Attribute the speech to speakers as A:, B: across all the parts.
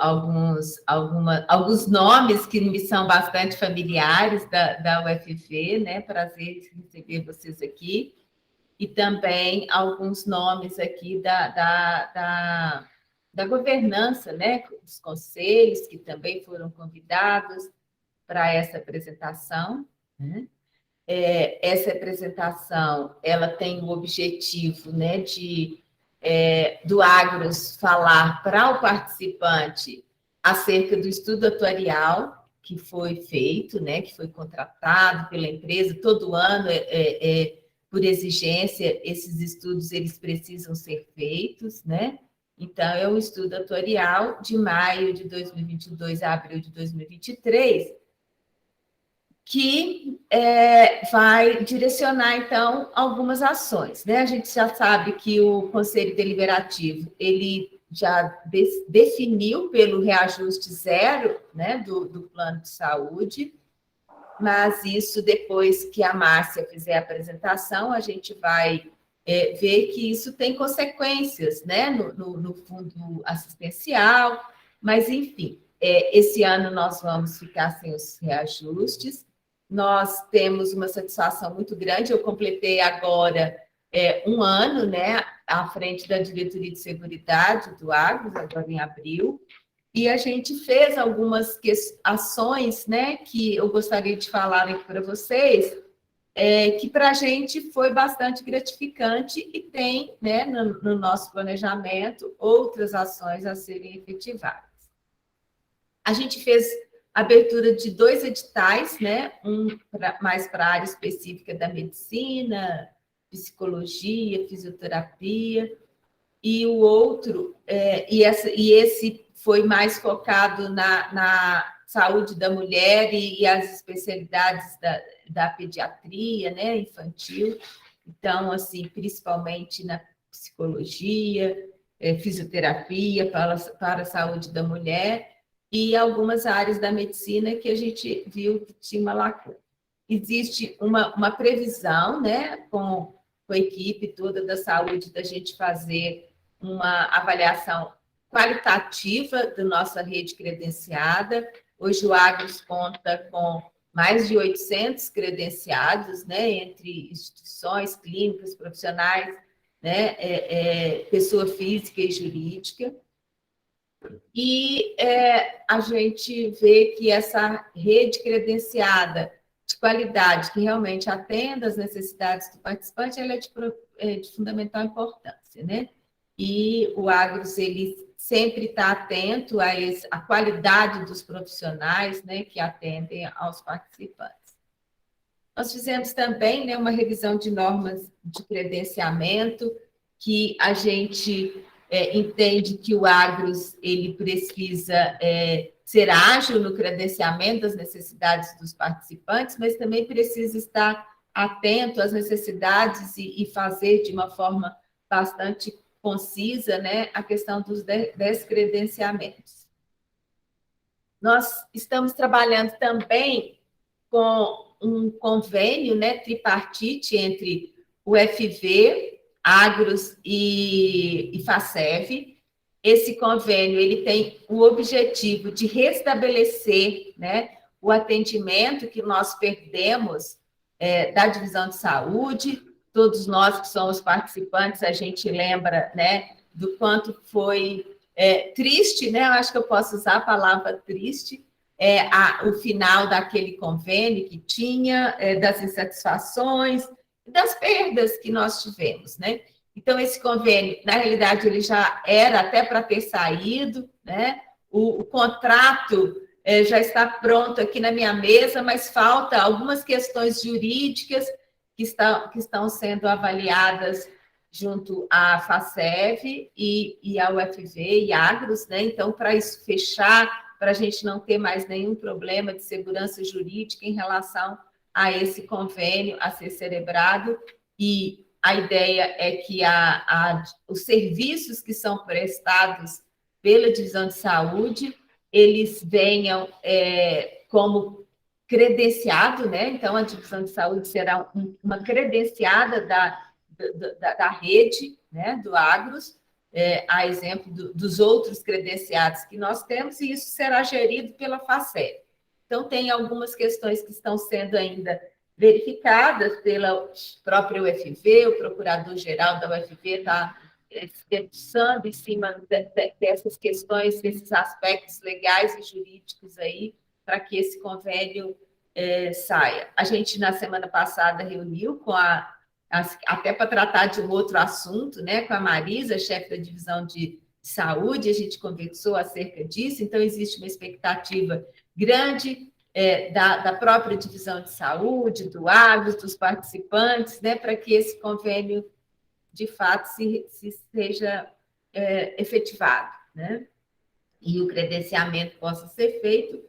A: alguns nomes que me são bastante familiares da UFV, né? Prazer em receber vocês aqui. E também alguns nomes aqui da governança, né? Dos conselhos, que também foram convidados para essa apresentação, né? Essa apresentação ela tem o objetivo, né, do Agros falar para o participante acerca do estudo atuarial que foi feito, né, que foi contratado pela empresa. Todo ano, por exigência, esses estudos eles precisam ser feitos, né? Então, é um estudo atuarial de maio de 2022 a abril de 2023, que vai direcionar, então, algumas ações, né? A gente já sabe que o Conselho Deliberativo, ele já definiu pelo reajuste zero, né, do plano de saúde, mas isso, depois que a Márcia fizer a apresentação, a gente vai ver que isso tem consequências, né, no fundo assistencial, mas, enfim, esse ano nós vamos ficar sem os reajustes. Nós temos uma satisfação muito grande. Eu completei agora um ano, né, à frente da Diretoria de Seguridade do Agros, agora em abril, e a gente fez algumas ações, né, que eu gostaria de falar aqui para vocês, que para a gente foi bastante gratificante e tem, né, no nosso planejamento outras ações a serem efetivadas. A gente fez abertura de 2 editais, né? Mais para a área específica da medicina, psicologia, fisioterapia, e o outro, e esse foi mais focado na saúde da mulher e as especialidades da pediatria, né, infantil. Então, assim, principalmente na psicologia, fisioterapia para a saúde da mulher, e algumas áreas da medicina que a gente viu que tinha uma lacuna. Existe uma previsão, né, com a equipe toda da saúde, da gente fazer uma avaliação qualitativa da nossa rede credenciada. Hoje o Agros conta com mais de 800 credenciados, né, entre instituições, clínicas, profissionais, né, pessoa física e jurídica. E a gente vê que essa rede credenciada de qualidade, que realmente atenda às necessidades do participante, ela é de fundamental importância, né? E o Agros, ele sempre está atento à qualidade dos profissionais, né, que atendem aos participantes. Nós fizemos também, né, uma revisão de normas de credenciamento, que a gente entende que o Agros ele precisa ser ágil no credenciamento das necessidades dos participantes, mas também precisa estar atento às necessidades e fazer de uma forma bastante concisa, né, a questão dos descredenciamentos. Nós estamos trabalhando também com um convênio, né, tripartite entre o FV, Agros e FACEV. Esse convênio ele tem o objetivo de restabelecer, né, o atendimento que nós perdemos da divisão de saúde. Todos nós que somos participantes, a gente lembra, né, do quanto foi triste, né? Eu acho que eu posso usar a palavra triste, o final daquele convênio que tinha, das insatisfações, das perdas que nós tivemos, né? Então, esse convênio, na realidade, ele já era até para ter saído, né? O contrato já está pronto aqui na minha mesa, mas falta algumas questões jurídicas que estão sendo avaliadas junto à FACEV e à UFV e Agros, né? Então, para isso fechar, para a gente não ter mais nenhum problema de segurança jurídica em relação a esse convênio a ser celebrado, e a ideia é que os serviços que são prestados pela divisão de saúde, eles venham como credenciado, né? Então, a divisão de saúde será uma credenciada da rede, né, do Agros, a exemplo dos outros credenciados que nós temos, e isso será gerido pela FACEP. Então, tem algumas questões que estão sendo ainda verificadas pela própria UFV, o procurador-geral da UFV está debruçando em cima dessas questões, desses aspectos legais e jurídicos aí, para que esse convênio saia. A gente, na semana passada, reuniu com até para tratar de um outro assunto, né, com a Marisa, chefe da divisão de saúde, a gente conversou acerca disso, então existe uma expectativa grande da própria divisão de saúde, do Agros, dos participantes, né, para que esse convênio, de fato, seja efetivado, né, e o credenciamento possa ser feito,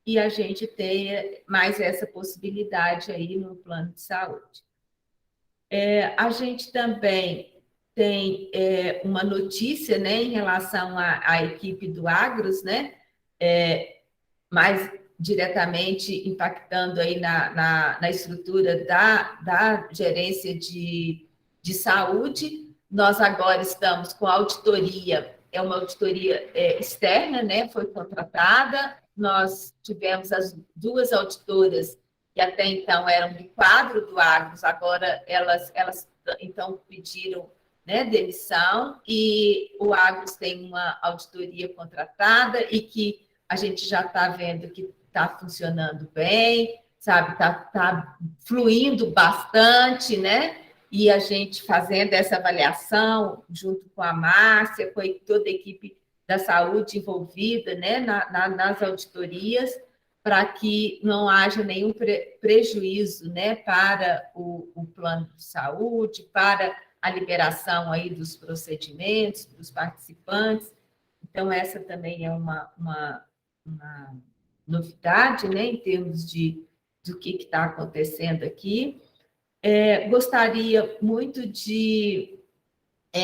A: e a gente tenha mais essa possibilidade aí no plano de saúde. A gente também tem uma notícia, né, em relação à equipe do Agros, né, mais diretamente impactando aí na estrutura da gerência de saúde. Nós agora estamos com a auditoria, é uma auditoria externa, né, foi contratada, nós tivemos as duas auditoras que até então eram do quadro do Agros, agora elas então pediram, né, demissão, e o Agros tem uma auditoria contratada e que a gente já está vendo que está funcionando bem, sabe, está fluindo bastante, né? E a gente fazendo essa avaliação junto com a Márcia, com toda a equipe da saúde envolvida, né, nas auditorias, para que não haja nenhum prejuízo, né, para o plano de saúde, para a liberação aí dos procedimentos, dos participantes. Então, essa também é uma novidade, né, em termos do que está acontecendo aqui. Gostaria muito de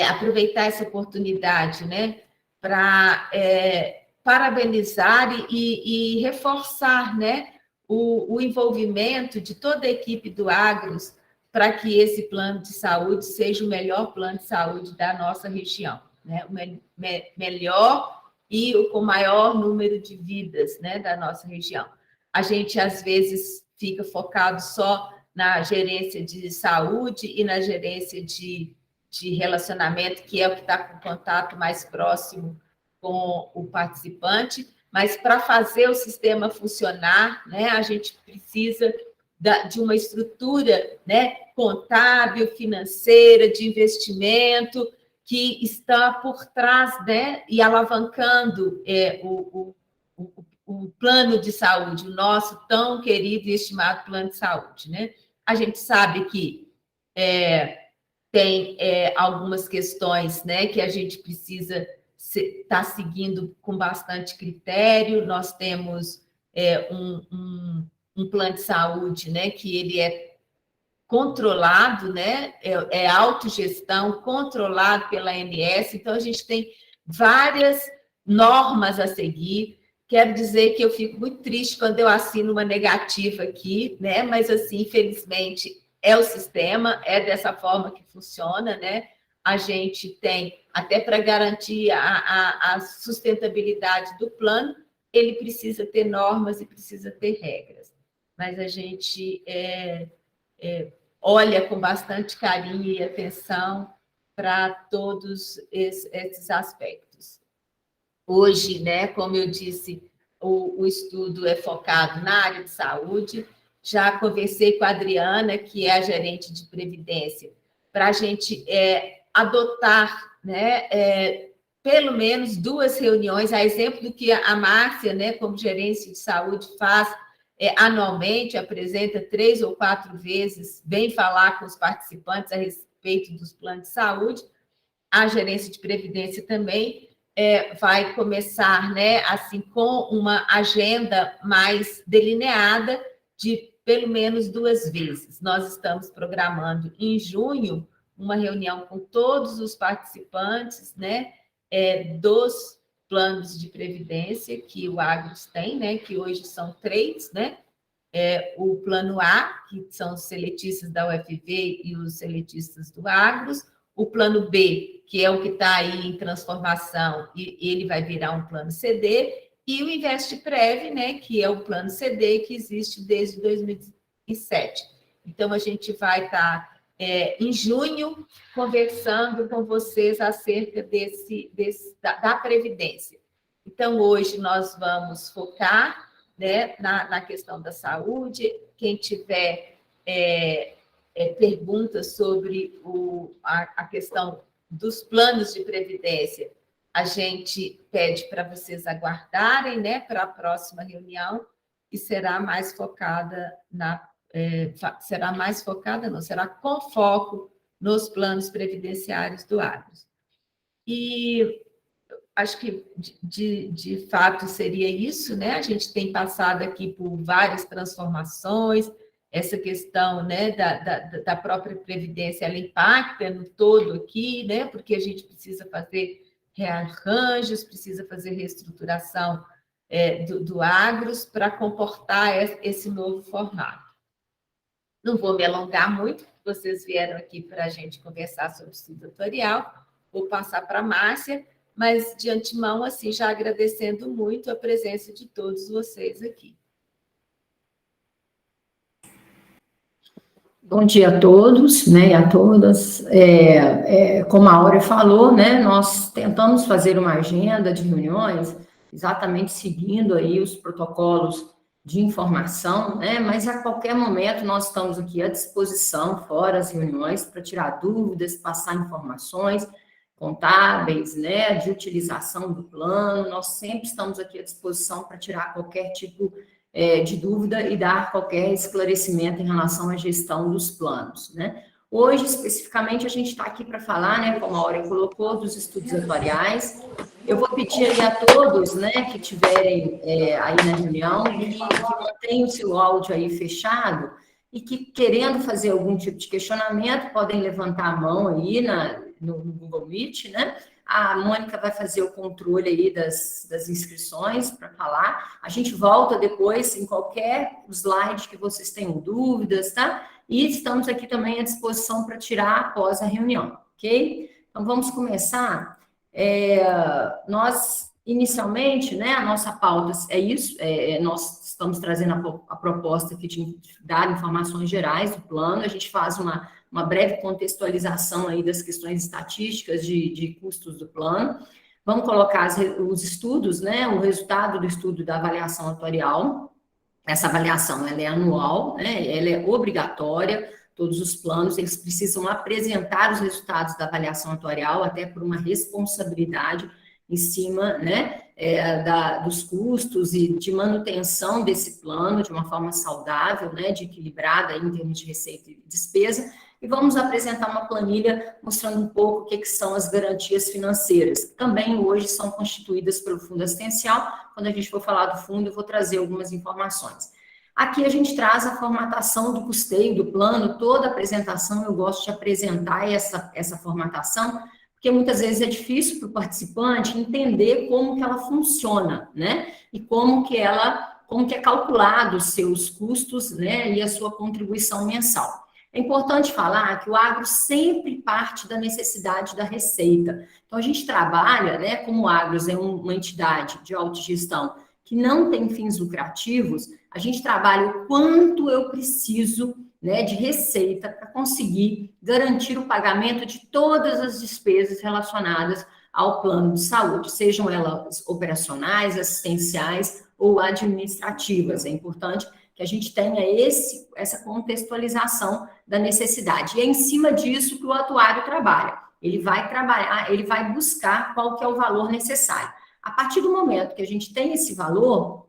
A: aproveitar essa oportunidade, né, para parabenizar e reforçar, né, o envolvimento de toda a equipe do Agros para que esse plano de saúde seja o melhor plano de saúde da nossa região, né, o melhor e com o maior número de vidas, né, da nossa região. A gente, às vezes, fica focado só na gerência de saúde e na gerência de relacionamento, que é o que está com contato mais próximo com o participante, mas para fazer o sistema funcionar, né, a gente precisa de uma estrutura, né, contábil, financeira, de investimento, que está por trás, né, e alavancando o plano de saúde, o nosso tão querido e estimado plano de saúde, né? A gente sabe que tem algumas questões, né, que a gente precisa estar seguindo com bastante critério. Nós temos um plano de saúde, né, que ele é controlado, né, é autogestão, controlado pela ANS, então a gente tem várias normas a seguir. Quero dizer que eu fico muito triste quando eu assino uma negativa aqui, né, mas assim, infelizmente, é o sistema, é dessa forma que funciona, né? A gente tem, até para garantir a sustentabilidade do plano, ele precisa ter normas e precisa ter regras. Mas a gente olha com bastante carinho e atenção para todos esses aspectos. Hoje, né, como eu disse, o estudo é focado na área de saúde. Já conversei com a Adriana, que é a gerente de previdência, para a gente adotar, né, pelo menos 2 reuniões, a exemplo do que a Márcia, né, como gerente de saúde, faz anualmente, apresenta 3 ou 4 vezes, vem falar com os participantes a respeito dos planos de saúde. A gerência de previdência também vai começar, né, assim, com uma agenda mais delineada de pelo menos 2 vezes. Nós estamos programando em junho uma reunião com todos os participantes, né, dos planos de previdência que o Agros tem, né, que hoje são 3, né, o plano A, que são os seletistas da UFV e os seletistas do Agros, o plano B, que é o que está aí em transformação, e ele vai virar um plano CD, e o InvestPrev, né, que é o plano CD que existe desde 2007. Então, a gente vai estar, em junho, conversando com vocês acerca da Previdência. Então, hoje nós vamos focar, né, na questão da saúde. Quem tiver perguntas sobre a questão dos planos de previdência, a gente pede para vocês aguardarem, né, para a próxima reunião, e será mais focada será com foco nos planos previdenciários do Agros. E acho que, de fato, seria isso, né? A gente tem passado aqui por várias transformações, essa questão, né, da própria Previdência, ela impacta no todo aqui, né? Porque a gente precisa fazer rearranjos, precisa fazer reestruturação do Agros para comportar esse novo formato. Não vou me alongar muito, vocês vieram aqui para a gente conversar sobre o estudo tutorial, vou passar para a Márcia, mas de antemão, assim, já agradecendo muito a presença de todos vocês aqui.
B: Bom dia a todos, né, e a todas. Como a Áurea falou, né, nós tentamos fazer uma agenda de reuniões, exatamente seguindo aí os protocolos de informação, né, mas a qualquer momento nós estamos aqui à disposição, fora as reuniões, para tirar dúvidas, passar informações contábeis, né, de utilização do plano. Nós sempre estamos aqui à disposição para tirar qualquer tipo de dúvida e dar qualquer esclarecimento em relação à gestão dos planos, né. Hoje, especificamente, a gente está aqui para falar, né, como a Áurea colocou, dos estudos atuariais. Eu vou pedir aí a todos, né, que tiverem aí na reunião, que mantenham o seu áudio aí fechado e que, querendo fazer algum tipo de questionamento, podem levantar a mão aí no Google Meet, né? A Mônica vai fazer o controle aí das inscrições para falar. A gente volta depois em qualquer slide que vocês tenham dúvidas, tá? E estamos aqui também à disposição para tirar após a reunião, ok? Então, vamos começar. Nós, inicialmente, né, a nossa pauta é isso, nós estamos trazendo a proposta aqui de dar informações gerais do plano, a gente faz uma breve contextualização aí das questões estatísticas de custos do plano, vamos colocar os estudos, né, o resultado do estudo da avaliação atuarial. Essa avaliação, ela é anual, né, ela é obrigatória, todos os planos, eles precisam apresentar os resultados da avaliação atuarial, até por uma responsabilidade em cima, né, dos custos e de manutenção desse plano de uma forma saudável, né, de equilibrada em termos de receita e despesa, e vamos apresentar uma planilha mostrando um pouco o que são as garantias financeiras, que também hoje são constituídas pelo Fundo Assistencial. Quando a gente for falar do fundo, eu vou trazer algumas informações. Aqui a gente traz a formatação do custeio do plano, toda a apresentação, eu gosto de apresentar essa formatação, porque muitas vezes é difícil para o participante entender como que ela funciona, né? E como que é calculado os seus custos, né? E a sua contribuição mensal. É importante falar que o agro sempre parte da necessidade da receita. Então, a gente trabalha, né? Como o Agros é uma entidade de autogestão que não tem fins lucrativos, a gente trabalha o quanto eu preciso, né, de receita para conseguir garantir o pagamento de todas as despesas relacionadas ao plano de saúde, sejam elas operacionais, assistenciais ou administrativas. É importante que a gente tenha essa contextualização da necessidade. E é em cima disso que o atuário trabalha. Ele vai trabalhar, ele vai buscar qual que é o valor necessário. A partir do momento que a gente tem esse valor,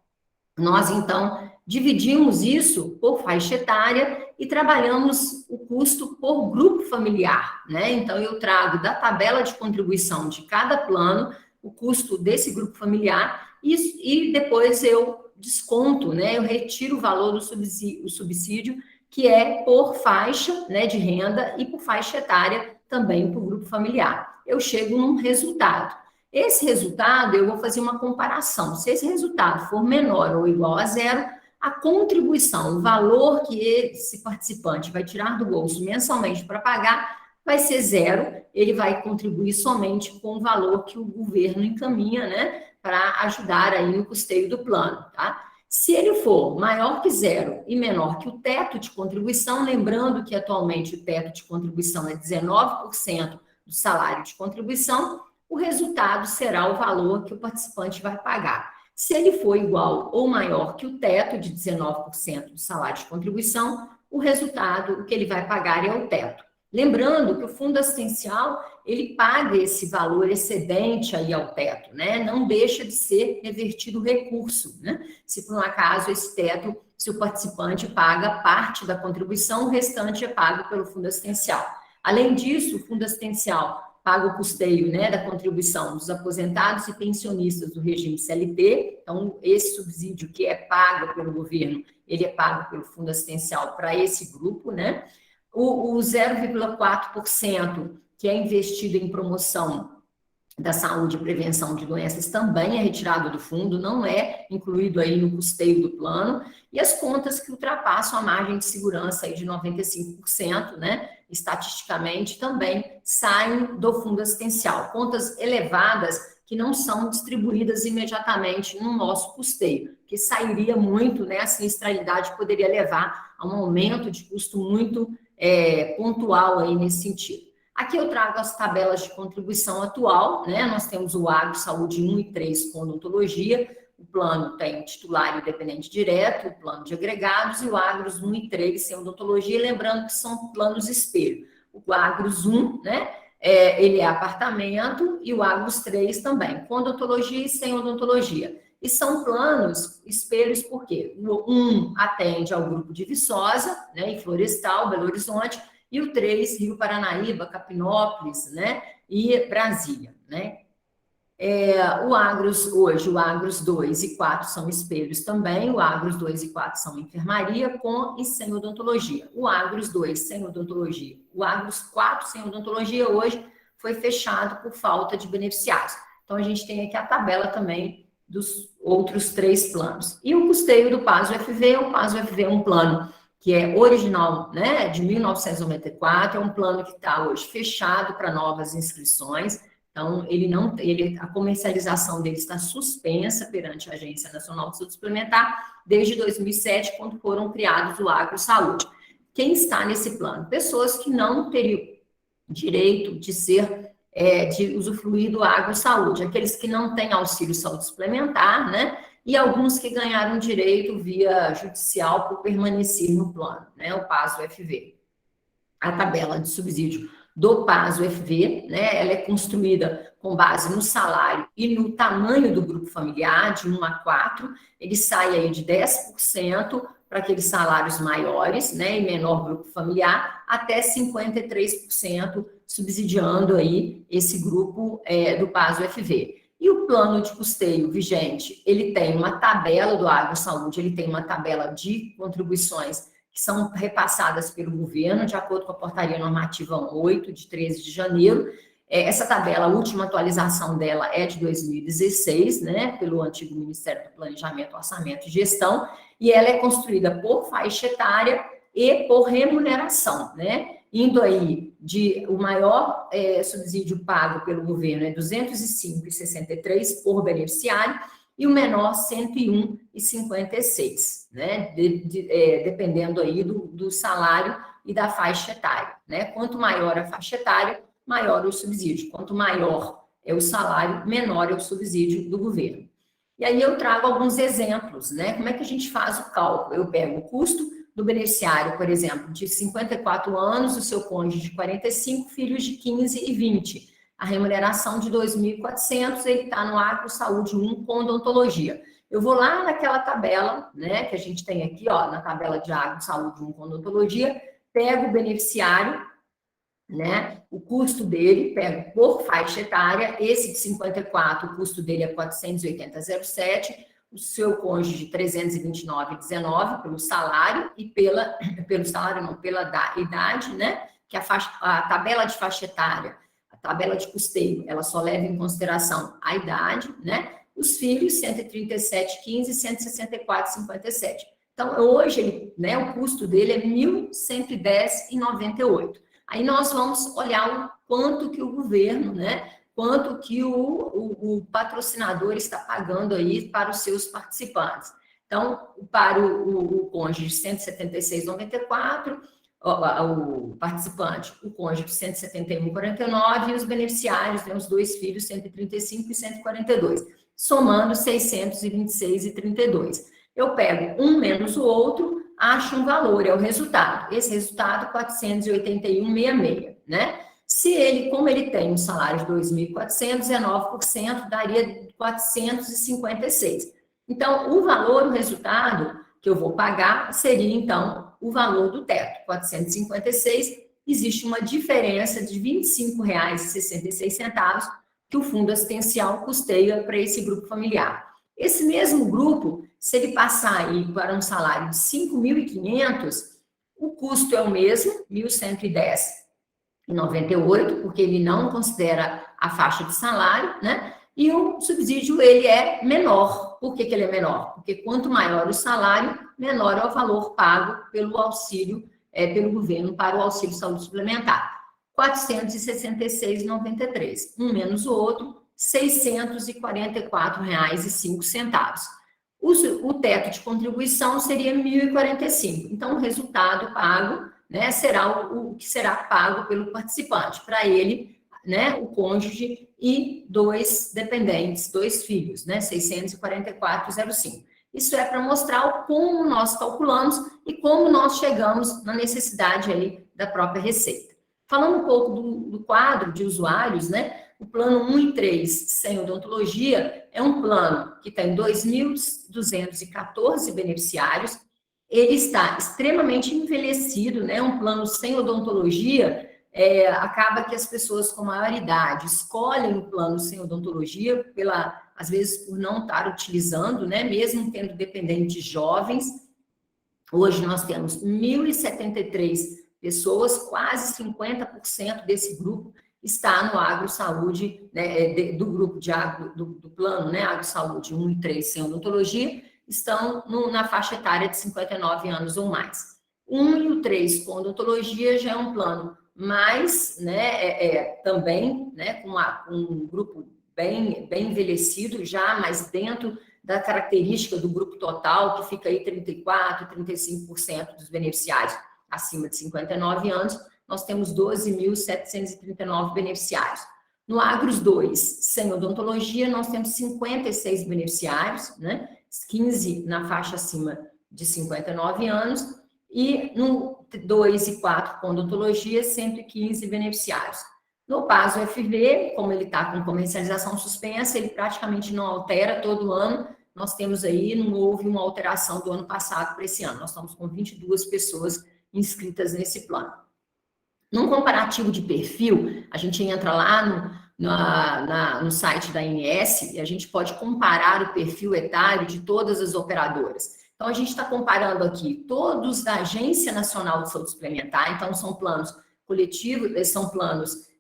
B: nós, então, dividimos isso por faixa etária e trabalhamos o custo por grupo familiar, né? Então, eu trago da tabela de contribuição de cada plano o custo desse grupo familiar e depois eu desconto, né? Eu retiro o valor do subsídio, que é por faixa, né, de renda e por faixa etária também por grupo familiar. Eu chego num resultado. Esse resultado, eu vou fazer uma comparação. Se esse resultado for menor ou igual a zero, a contribuição, o valor que esse participante vai tirar do bolso mensalmente para pagar, vai ser zero, ele vai contribuir somente com o valor que o governo encaminha, né, para ajudar aí no custeio do plano, tá? Se ele for maior que zero e menor que o teto de contribuição, lembrando que atualmente o teto de contribuição é 19% do salário de contribuição, o resultado será o valor que o participante vai pagar. Se ele for igual ou maior que o teto de 19% do salário de contribuição, o resultado, o que ele vai pagar é o teto. Lembrando que o fundo assistencial, ele paga esse valor excedente aí ao teto, né? Não deixa de ser revertido o recurso, né? Se por um acaso esse teto, se o participante paga parte da contribuição, o restante é pago pelo fundo assistencial. Além disso, o fundo assistencial paga o custeio, né, da contribuição dos aposentados e pensionistas do regime CLT. Então, esse subsídio que é pago pelo governo, ele é pago pelo fundo assistencial para esse grupo, né? O 0,4% que é investido em promoção da saúde e prevenção de doenças também é retirado do fundo, não é incluído aí no custeio do plano, e as contas que ultrapassam a margem de segurança aí de 95%, né, estatisticamente também saem do fundo assistencial, contas elevadas que não são distribuídas imediatamente no nosso custeio, que sairia muito, né, a sinistralidade poderia levar a um aumento de custo muito pontual aí nesse sentido. Aqui eu trago as tabelas de contribuição atual, né? Nós temos o Agro Saúde 1 e 3 com odontologia, o plano tem titular e dependente direto, o plano de agregados, e o Agros 1 e 3 sem odontologia, lembrando que são planos espelho. O Agros 1, né? Ele é apartamento, e o Agros 3 também, com odontologia e sem odontologia. E são planos espelhos porque o 1 atende ao grupo de Viçosa, né? E Florestal, Belo Horizonte, e o 3, Rio Paranaíba, Capinópolis, né, e Brasília, né. O Agros, hoje, o Agros 2 e 4 são espelhos também, o Agros 2 e 4 são enfermaria com e sem odontologia. O Agros 2 sem odontologia, o Agros 4 sem odontologia hoje foi fechado por falta de beneficiários. Então, a gente tem aqui a tabela também dos outros 3 planos. E o custeio do PAS-UFV, o PAS-UFV é um plano que é original, né, de 1994, é um plano que está hoje fechado para novas inscrições, então a comercialização dele está suspensa perante a Agência Nacional de Saúde Suplementar desde 2007, quando foram criados o Agro Saúde. Quem está nesse plano? Pessoas que não teriam direito de usufruir do Agro Saúde, aqueles que não têm auxílio saúde suplementar, né, e alguns que ganharam direito via judicial por permanecer no plano, né, o PAS-UFV. A tabela de subsídio do PAS-UFV, né, ela é construída com base no salário e no tamanho do grupo familiar, de 1 a 4, ele sai aí de 10% para aqueles salários maiores, né, e menor grupo familiar, até 53%, subsidiando aí esse grupo do PAS-UFV. E o plano de custeio vigente, ele tem uma tabela do Agro Saúde, ele tem uma tabela de contribuições que são repassadas pelo governo, de acordo com a portaria normativa 8, de 13 de janeiro. Essa tabela, a última atualização dela é de 2016, né, pelo antigo Ministério do Planejamento, Orçamento e Gestão, e ela é construída por faixa etária e por remuneração, né? Indo aí o maior subsídio pago pelo governo é R$ 205,63 por beneficiário e o menor R$ 101,56, né? Dependendo aí do salário e da faixa etária, né? Quanto maior a faixa etária, maior o subsídio. Quanto maior é o salário, menor é o subsídio do governo. E aí eu trago alguns exemplos, né? Como é que a gente faz o cálculo? Eu pego o custo do beneficiário, por exemplo, de 54 anos, o seu cônjuge de 45, filhos de 15 e 20. A remuneração de 2.400, ele está no Agro Saúde 1 com odontologia. Eu vou lá naquela tabela, né, que a gente tem aqui, ó, na tabela de Agro Saúde 1 com odontologia, pego o beneficiário, né, o custo dele, pego por faixa etária, esse de 54, o custo dele é 480,07, o seu cônjuge 329,19 pelo salário e pela idade, né? Que a tabela de faixa etária, a tabela de custeio, ela só leva em consideração a idade, né? Os filhos 137,15 e 164,57. Então, hoje, né, o custo dele é R$ 1.110,98. Aí nós vamos olhar o quanto que o governo, né, quanto que o patrocinador está pagando aí para os seus participantes. Então, para o cônjuge, 176,94, o participante, o cônjuge, 171,49, e os beneficiários, né, os dois filhos, 135 e 142, somando 626,32. Eu pego um menos o outro, acho um valor, é o resultado. Esse resultado, 481,66, né? Se ele, como ele tem um salário de 2.400, 19%, daria 456. Então, o valor, o resultado que eu vou pagar seria, então, o valor do teto, 456. Existe uma diferença de R$ 25,66 que o fundo assistencial custeia para esse grupo familiar. Esse mesmo grupo, se ele passar aí para um salário de 5.500, o custo é o mesmo, 1.110,98, porque ele não considera a faixa de salário, né? E o subsídio, ele é menor. Por que ele é menor? Porque quanto maior o salário, menor é o valor pago pelo auxílio, pelo governo para o auxílio saúde suplementar. R$ 466,93. Um menos o outro, R$ 644,05. O teto de contribuição seria 1.045. Então, o resultado pago, né, será o que será pago pelo participante. Para ele, né, o cônjuge e dois dependentes, dois filhos, né, 644,05. Isso é para mostrar como nós calculamos e como nós chegamos na necessidade aí da própria receita. Falando um pouco do quadro de usuários, né, o plano 1 e 3, sem odontologia, é um plano que tem 2.214 beneficiários. Ele está extremamente envelhecido, né, um plano sem odontologia. Acaba que as pessoas com maior idade escolhem o plano sem odontologia, às vezes por não estar utilizando, né, mesmo tendo dependentes jovens. Hoje nós temos 1.073 pessoas, quase 50% desse grupo está no AgroSaúde, né, do grupo do plano, né, AgroSaúde 1 e 3 sem odontologia, estão na faixa etária de 59 anos ou mais. 1 e o 3 com odontologia já é um plano mais, né, também, né, com um grupo bem envelhecido já, mas dentro da característica do grupo total, que fica aí 34%, 35% dos beneficiários acima de 59 anos, nós temos 12.739 beneficiários. No Agros 2, sem odontologia, nós temos 56 beneficiários, né, 15 na faixa acima de 59 anos, e no 2 e 4 com odontologia, 115 beneficiários. No PASO FV, como ele está com comercialização suspensa, ele praticamente não altera todo ano. Nós temos aí, não houve uma alteração do ano passado para esse ano. Nós estamos com 22 pessoas inscritas nesse plano. Num comparativo de perfil, a gente entra lá no site da ANS e a gente pode comparar o perfil etário de todas as operadoras. Então, a gente está comparando aqui todos da Agência Nacional de Saúde Suplementar, então são planos coletivos, são planos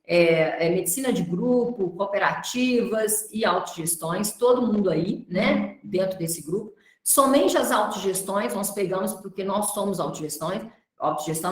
B: medicina de grupo, cooperativas e autogestões, todo mundo aí, né, dentro desse grupo. Somente as autogestões, nós pegamos porque nós somos autogestão,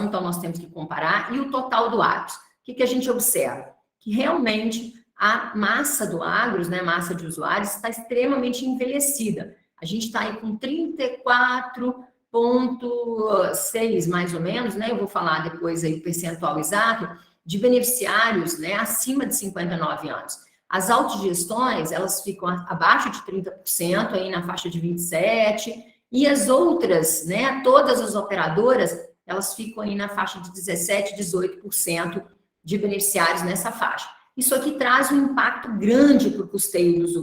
B: então nós temos que comparar, e o total do Agros. O que a gente observa? Que realmente a massa do Agros, né, massa de usuários, está extremamente envelhecida. A gente está aí com 34,6, mais ou menos, né? Eu vou falar depois aí o percentual exato de beneficiários, né, acima de 59 anos. As autogestões, elas ficam abaixo de 30%, aí na faixa de 27%, e as outras, né, todas as operadoras, elas ficam aí na faixa de 17%, 18% de beneficiários nessa faixa. Isso aqui traz um impacto grande para o custeio dos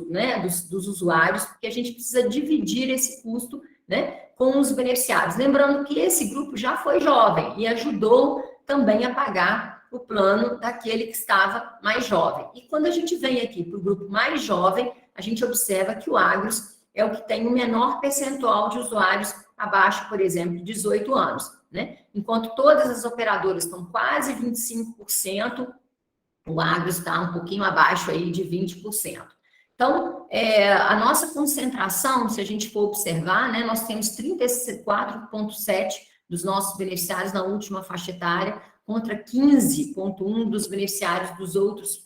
B: usuários, porque a gente precisa dividir esse custo, né, com os beneficiários. Lembrando que esse grupo já foi jovem e ajudou também a pagar o plano daquele que estava mais jovem. E quando a gente vem aqui para o grupo mais jovem, a gente observa que o Agros é o que tem o menor percentual de usuários abaixo, por exemplo, de 18 anos, né? Enquanto todas as operadoras estão quase 25%, o Agros está um pouquinho abaixo aí de 20%. Então, a nossa concentração, se a gente for observar, né, nós temos 34,7% dos nossos beneficiários na última faixa etária contra 15,1% dos beneficiários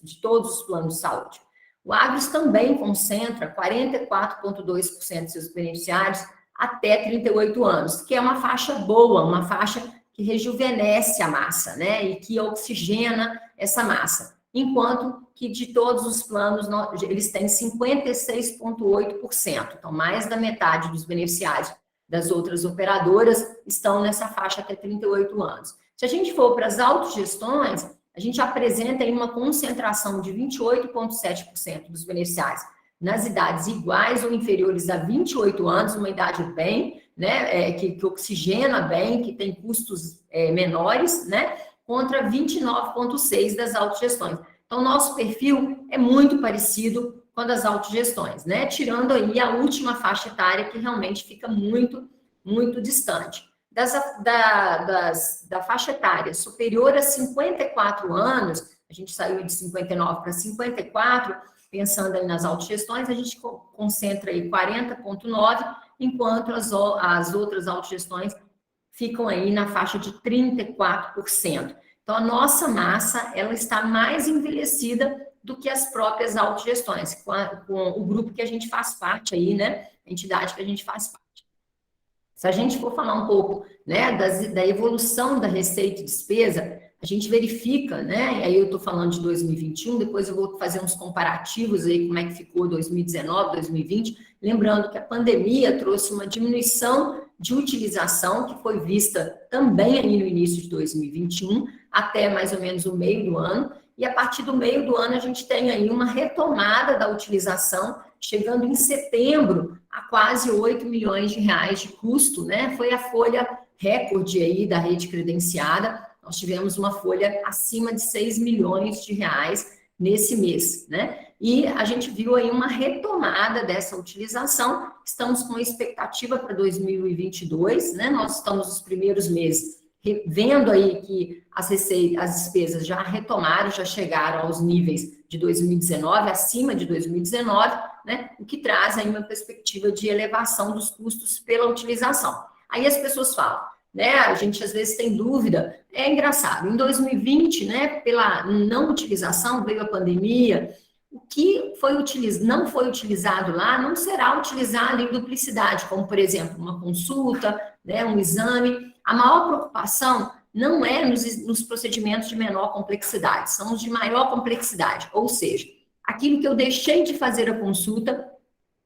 B: de todos os planos de saúde. O Agros também concentra 44,2% de seus beneficiários até 38 anos, que é uma faixa boa, uma faixa que rejuvenesce a massa, né, e que oxigena essa massa. Enquanto que de todos os planos, eles têm 56,8%. Então, mais da metade dos beneficiários das outras operadoras estão nessa faixa até 38 anos. Se a gente for para as autogestões, a gente apresenta aí uma concentração de 28,7% dos beneficiários nas idades iguais ou inferiores a 28 anos, uma idade bem, né, que oxigena bem, que tem custos menores, né, contra 29,6% das autogestões. Então, nosso perfil é muito parecido com a das autogestões, né, tirando aí a última faixa etária que realmente fica muito, muito distante. Da faixa etária superior a 54 anos, a gente saiu de 59 para 54, pensando aí nas autogestões, a gente concentra aí 40,9%, enquanto as outras autogestões ficam aí na faixa de 34%. Então, a nossa massa, ela está mais envelhecida do que as próprias autogestões, com o grupo que a gente faz parte aí, né? A entidade que a gente faz parte. Se a gente for falar um pouco, né, da evolução da receita e despesa, a gente verifica, né, e aí eu estou falando de 2021, depois eu vou fazer uns comparativos aí, como é que ficou 2019, 2020, lembrando que a pandemia trouxe uma diminuição de utilização, que foi vista também aí no início de 2021, até mais ou menos o meio do ano, e a partir do meio do ano a gente tem aí uma retomada da utilização, chegando em setembro a quase 8 milhões de reais de custo, né? Foi a folha recorde aí da rede credenciada, nós tivemos uma folha acima de 6 milhões de reais nesse mês, né? E a gente viu aí uma retomada dessa utilização, estamos com expectativa para 2022, né? Nós estamos nos primeiros meses vendo aí que as despesas já retomaram, já chegaram aos níveis de 2019, acima de 2019, né? O que traz aí uma perspectiva de elevação dos custos pela utilização. Aí as pessoas falam, né? A gente às vezes tem dúvida, é engraçado, em 2020, né, pela não utilização, veio a pandemia, o que não foi utilizado lá não será utilizado em duplicidade, como, por exemplo, uma consulta, né, um exame. A maior preocupação não é nos procedimentos de menor complexidade, são os de maior complexidade, ou seja, aquilo que eu deixei de fazer a consulta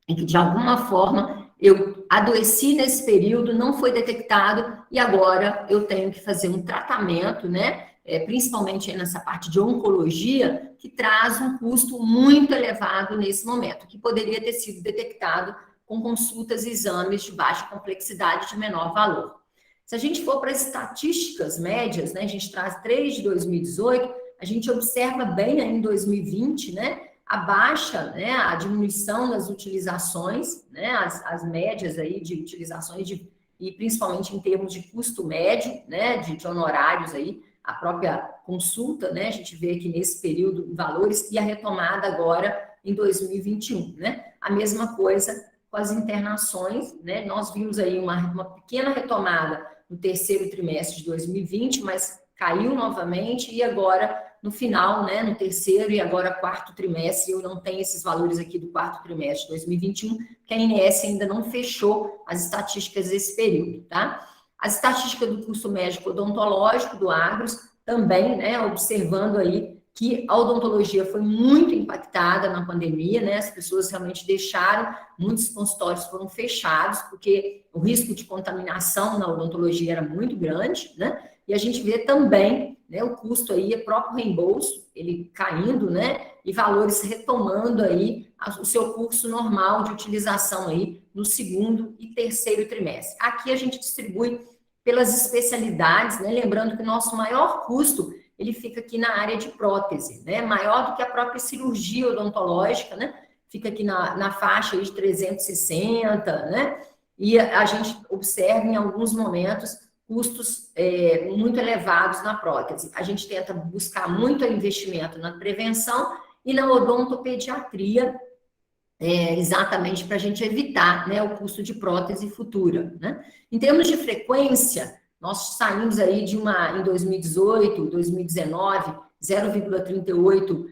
B: e que, de alguma forma, eu adoeci nesse período, não foi detectado, e agora eu tenho que fazer um tratamento, né? Principalmente nessa parte de oncologia, que traz um custo muito elevado nesse momento, que poderia ter sido detectado com consultas e exames de baixa complexidade, de menor valor. Se a gente for para as estatísticas médias, né? A gente traz 3 de 2018, a gente observa bem aí em 2020, né? A baixa, né, a diminuição das utilizações, né, as médias aí de utilizações, e principalmente em termos de custo médio, né, de honorários aí, a própria consulta, né, a gente vê aqui nesse período valores, e a retomada agora em 2021, né, a mesma coisa com as internações, né, nós vimos aí uma pequena retomada no terceiro trimestre de 2020, mas caiu novamente, e agora no final, né, no terceiro e agora quarto trimestre, eu não tenho esses valores aqui do quarto trimestre de 2021, que a ANS ainda não fechou as estatísticas desse período, tá? As estatísticas do custo médico odontológico do Agros também, né, observando aí que a odontologia foi muito impactada na pandemia, né, as pessoas realmente deixaram, muitos consultórios foram fechados, porque o risco de contaminação na odontologia era muito grande, né, e a gente vê também, né, o custo aí, o próprio reembolso, ele caindo, né, e valores retomando aí o seu curso normal de utilização aí no segundo e terceiro trimestre. Aqui a gente distribui pelas especialidades, né, lembrando que o nosso maior custo, ele fica aqui na área de prótese, né, maior do que a própria cirurgia odontológica, né, fica aqui na faixa aí de 360, né, e a gente observa em alguns momentos custos muito elevados na prótese. A gente tenta buscar muito investimento na prevenção e na odontopediatria, exatamente para a gente evitar, né, o custo de prótese futura, né? Em termos de frequência, Nós saímos aí em 2018, 2019, 0,38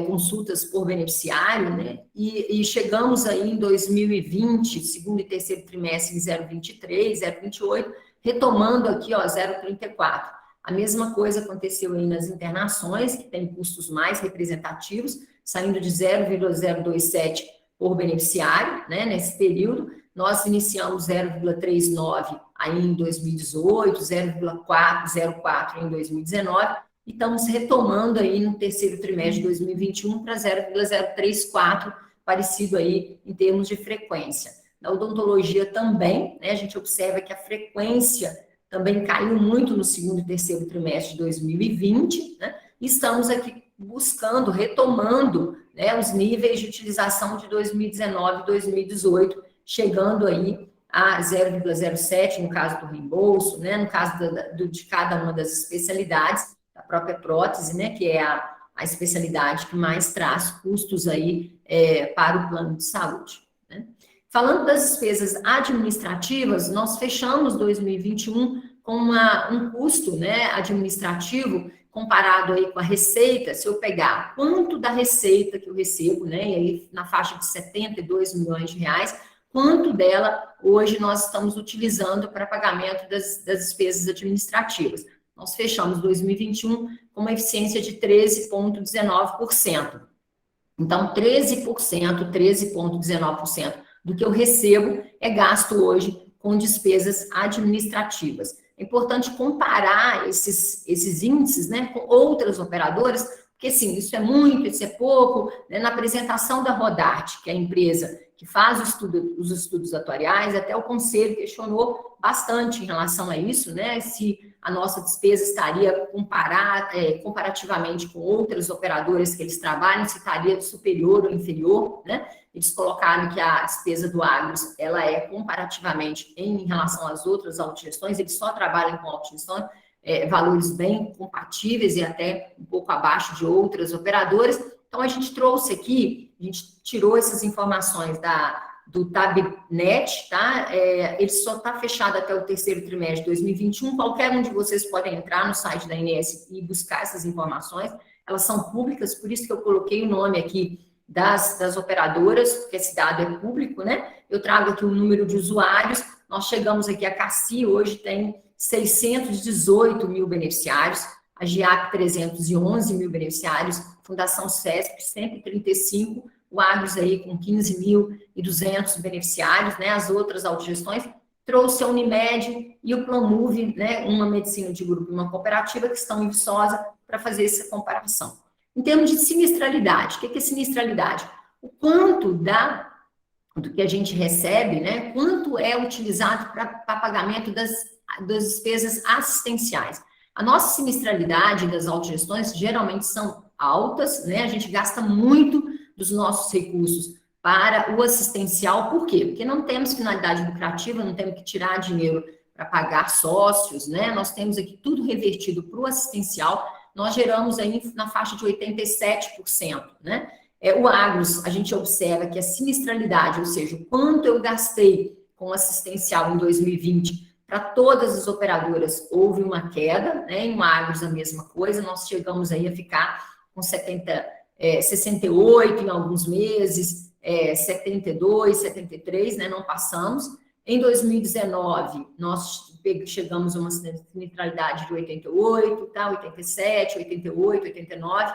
B: consultas por beneficiário, né? E chegamos aí em 2020, segundo e terceiro trimestre, em 0,23, 0,28, retomando aqui, ó, 0,34. A mesma coisa aconteceu aí nas internações, que tem custos mais representativos, saindo de 0,027 por beneficiário, né, nesse período. Nós iniciamos 0,39 aí em 2018, 0,04 em 2019, e estamos retomando aí no terceiro trimestre de 2021 para 0,034, parecido aí em termos de frequência. Na odontologia também, né, a gente observa que a frequência também caiu muito no segundo e terceiro trimestre de 2020, né, e estamos aqui buscando, retomando, né, os níveis de utilização de 2019 e 2018, chegando aí a 0,07 no caso do reembolso, né, no caso de cada uma das especialidades, da própria prótese, né, que é a especialidade que mais traz custos aí para o plano de saúde, né. Falando das despesas administrativas, nós fechamos 2021 com um custo, né, administrativo comparado aí com a receita. Se eu pegar quanto da receita que eu recebo, né, e aí na faixa de 72 milhões de reais, quanto dela hoje nós estamos utilizando para pagamento das despesas administrativas. Nós fechamos 2021 com uma eficiência de 13,19%. Então, 13,19% do que eu recebo é gasto hoje com despesas administrativas. É importante comparar esses índices, né, com outras operadoras, porque, sim, isso é muito, isso é pouco, né? Na apresentação da Rodarte, que é a empresa que faz os estudos atuariais, até o Conselho questionou bastante em relação a isso, né, se a nossa despesa estaria comparativamente com outras operadoras que eles trabalham, se estaria superior ou inferior, né? Eles colocaram que a despesa do Agros, ela é comparativamente em relação às outras autogestões, eles só trabalham com autogestão, valores bem compatíveis e até um pouco abaixo de outras operadoras. Então, a gente trouxe aqui, a gente tirou essas informações do Tabnet, tá? Ele só está fechado até o terceiro trimestre de 2021. Qualquer um de vocês pode entrar no site da ANS e buscar essas informações. Elas são públicas, por isso que eu coloquei o nome aqui das operadoras, porque esse dado é público, né? Eu trago aqui o número de usuários. Nós chegamos aqui, a CACI hoje tem 618 mil beneficiários, a GIAP 311 mil beneficiários, Fundação CESP 135, o Agros aí com 15.200 beneficiários, né? As outras autogestões, trouxe a Unimed e o Planmove, né? Uma medicina de grupo e uma cooperativa que estão em Viçosa para fazer essa comparação. Em termos de sinistralidade, o que é sinistralidade? O quanto do que a gente recebe, né? Quanto é utilizado para pagamento das despesas assistenciais. A nossa sinistralidade das autogestões geralmente são altas, né? A gente gasta muito dos nossos recursos para o assistencial. Por quê? Porque não temos finalidade lucrativa, não temos que tirar dinheiro para pagar sócios, né? Nós temos aqui tudo revertido para o assistencial. Nós geramos aí na faixa de 87%, né? O Agros, a gente observa que a sinistralidade, ou seja, o quanto eu gastei com assistencial em 2020, para todas as operadoras houve uma queda, né? Em Agros a mesma coisa, nós chegamos aí a ficar com 68 em alguns meses, 72, 73, né? Não passamos. Em 2019, nós chegamos a uma sinistralidade de 88, tá? 87, 88, 89,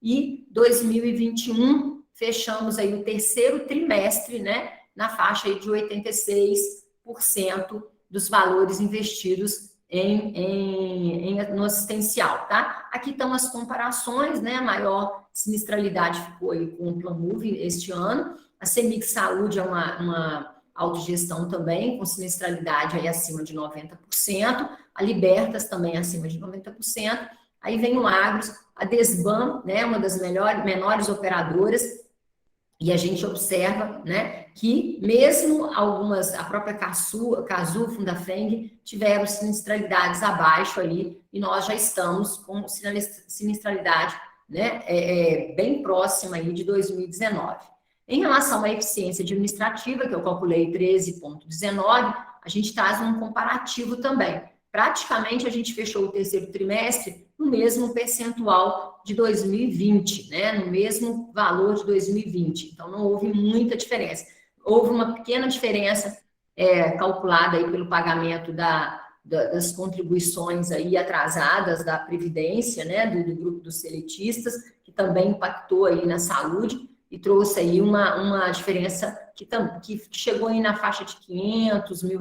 B: e 2021 fechamos aí o terceiro trimestre, né? Na faixa aí de 86% dos valores investidos no assistencial, tá? Aqui estão as comparações, né? A maior sinistralidade ficou aí com o Planmove este ano. A CEMIG Saúde é uma autogestão também, com sinistralidade aí acima de 90%. A Libertas também acima de 90%. Aí vem o Agros, a Desban, né? Uma das menores operadoras. E a gente observa, né, que mesmo algumas, a própria Casu, Fundafeng, tiveram sinistralidades abaixo ali, e nós já estamos com sinistralidade, né, bem próxima aí de 2019. Em relação à eficiência administrativa, que eu calculei 13,19, a gente traz um comparativo também. praticamente a gente fechou o terceiro trimestre no mesmo percentual de 2020, né? No mesmo valor de 2020. Então, não houve muita diferença. Houve uma pequena diferença calculada aí pelo pagamento das contribuições aí atrasadas da Previdência, né? Do grupo dos seletistas, que também impactou aí na saúde e trouxe aí uma diferença que chegou aí na faixa de R$500 mil,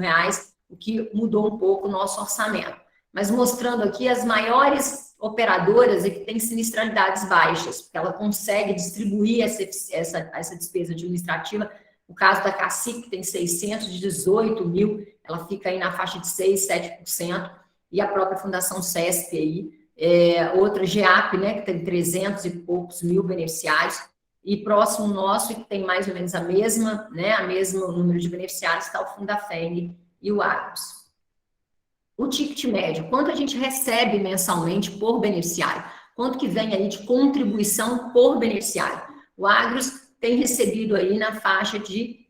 B: o que mudou um pouco o nosso orçamento. Mas mostrando aqui as maiores operadoras que têm sinistralidades baixas, porque ela consegue distribuir essa despesa administrativa. O caso da Cacique, que tem 618 mil, ela fica aí na faixa de 6%, 7%, e a própria Fundação CESP aí, outra GEAP, né, que tem 300 e poucos mil beneficiários, e próximo nosso, que tem mais ou menos a mesma, né, a mesmo número de beneficiários, está o Fundafeng e o Agros. O ticket médio, quanto a gente recebe mensalmente por beneficiário? Quanto que vem aí de contribuição por beneficiário? O Agros tem recebido aí na faixa de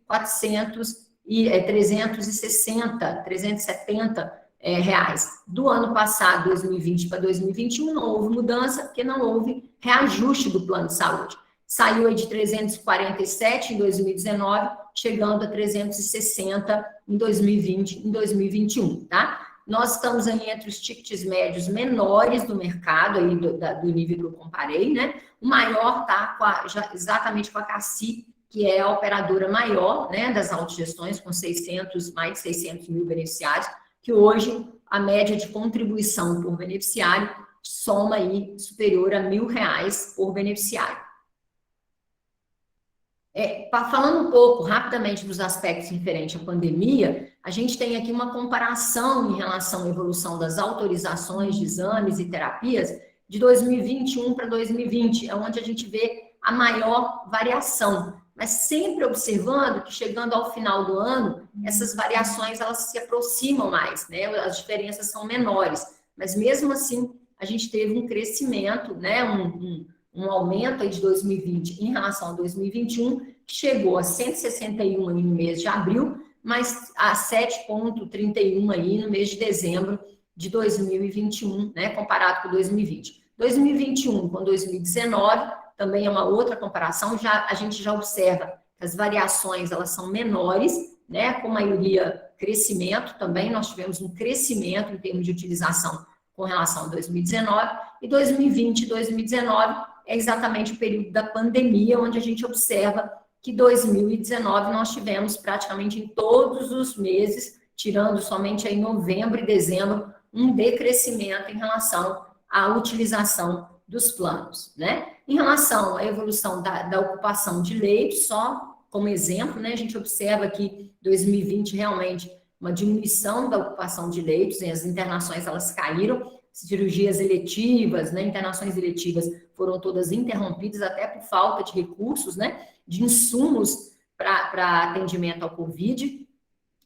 B: 370 reais. Do ano passado, 2020 para 2021, não houve mudança, porque não houve reajuste do plano de saúde. Saiu aí de 347 em 2019, chegando a 360 em 2020, em 2021, tá? Nós estamos aí entre os tickets médios menores do mercado, aí do nível que eu comparei, né? O maior está exatamente com a Cacique, que é a operadora maior, né, das autogestões, com mais de 600 mil beneficiários, que hoje a média de contribuição por beneficiário soma aí superior a R$1.000 por beneficiário. Falando um pouco rapidamente dos aspectos referentes à pandemia, a gente tem aqui uma comparação em relação à evolução das autorizações de exames e terapias de 2021 para 2020, é onde a gente vê a maior variação, mas sempre observando que chegando ao final do ano, essas variações elas se aproximam mais, né? As diferenças são menores, mas mesmo assim a gente teve um crescimento, né? Um aumento aí de 2020 em relação a 2021, que chegou a 161 aí no mês de abril, mas a 7,31 aí no mês de dezembro de 2021, né, comparado com 2020. 2021 com 2019 também é uma outra comparação, a gente já observa que as variações elas são menores, né, com maioria crescimento também, nós tivemos um crescimento em termos de utilização com relação a 2019, e 2020 e 2019 é exatamente o período da pandemia, onde a gente observa que 2019 nós tivemos praticamente em todos os meses, tirando somente em novembro e dezembro, um decrescimento em relação à utilização dos planos, né? Em relação à evolução da ocupação de leitos, só como exemplo, né, a gente observa que 2020 realmente uma diminuição da ocupação de leitos, e as internações elas caíram, cirurgias eletivas, né, internações eletivas foram todas interrompidas até por falta de recursos, né, de insumos para atendimento ao Covid.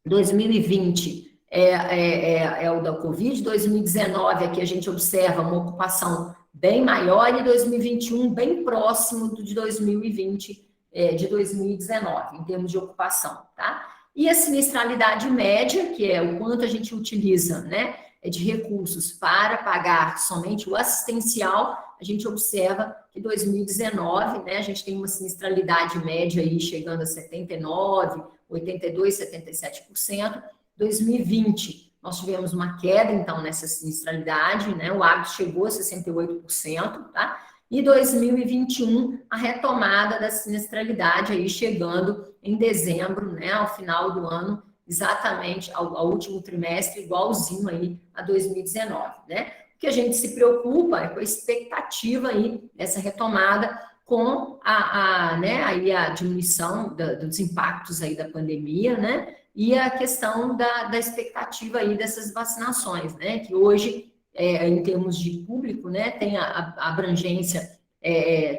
B: 2020 é o da Covid, 2019 aqui a gente observa uma ocupação bem maior, e 2021 bem próximo de 2020, de 2019, em termos de ocupação, tá? E a sinistralidade média, que é o quanto a gente utiliza, né, de recursos para pagar somente o assistencial, a gente observa que 2019, né, a gente tem uma sinistralidade média aí chegando a 79%, 82%, 77%. 2020, nós tivemos uma queda, então, nessa sinistralidade, né, o Agros chegou a 68%, tá? E 2021, a retomada da sinistralidade aí chegando em dezembro, né, ao final do ano, exatamente ao último trimestre, igualzinho aí a 2019, né? O que a gente se preocupa é com a expectativa aí dessa retomada com aí a diminuição dos impactos aí da pandemia, né? E a questão da expectativa aí dessas vacinações, né? Que hoje, em termos de público, né, tem a abrangência,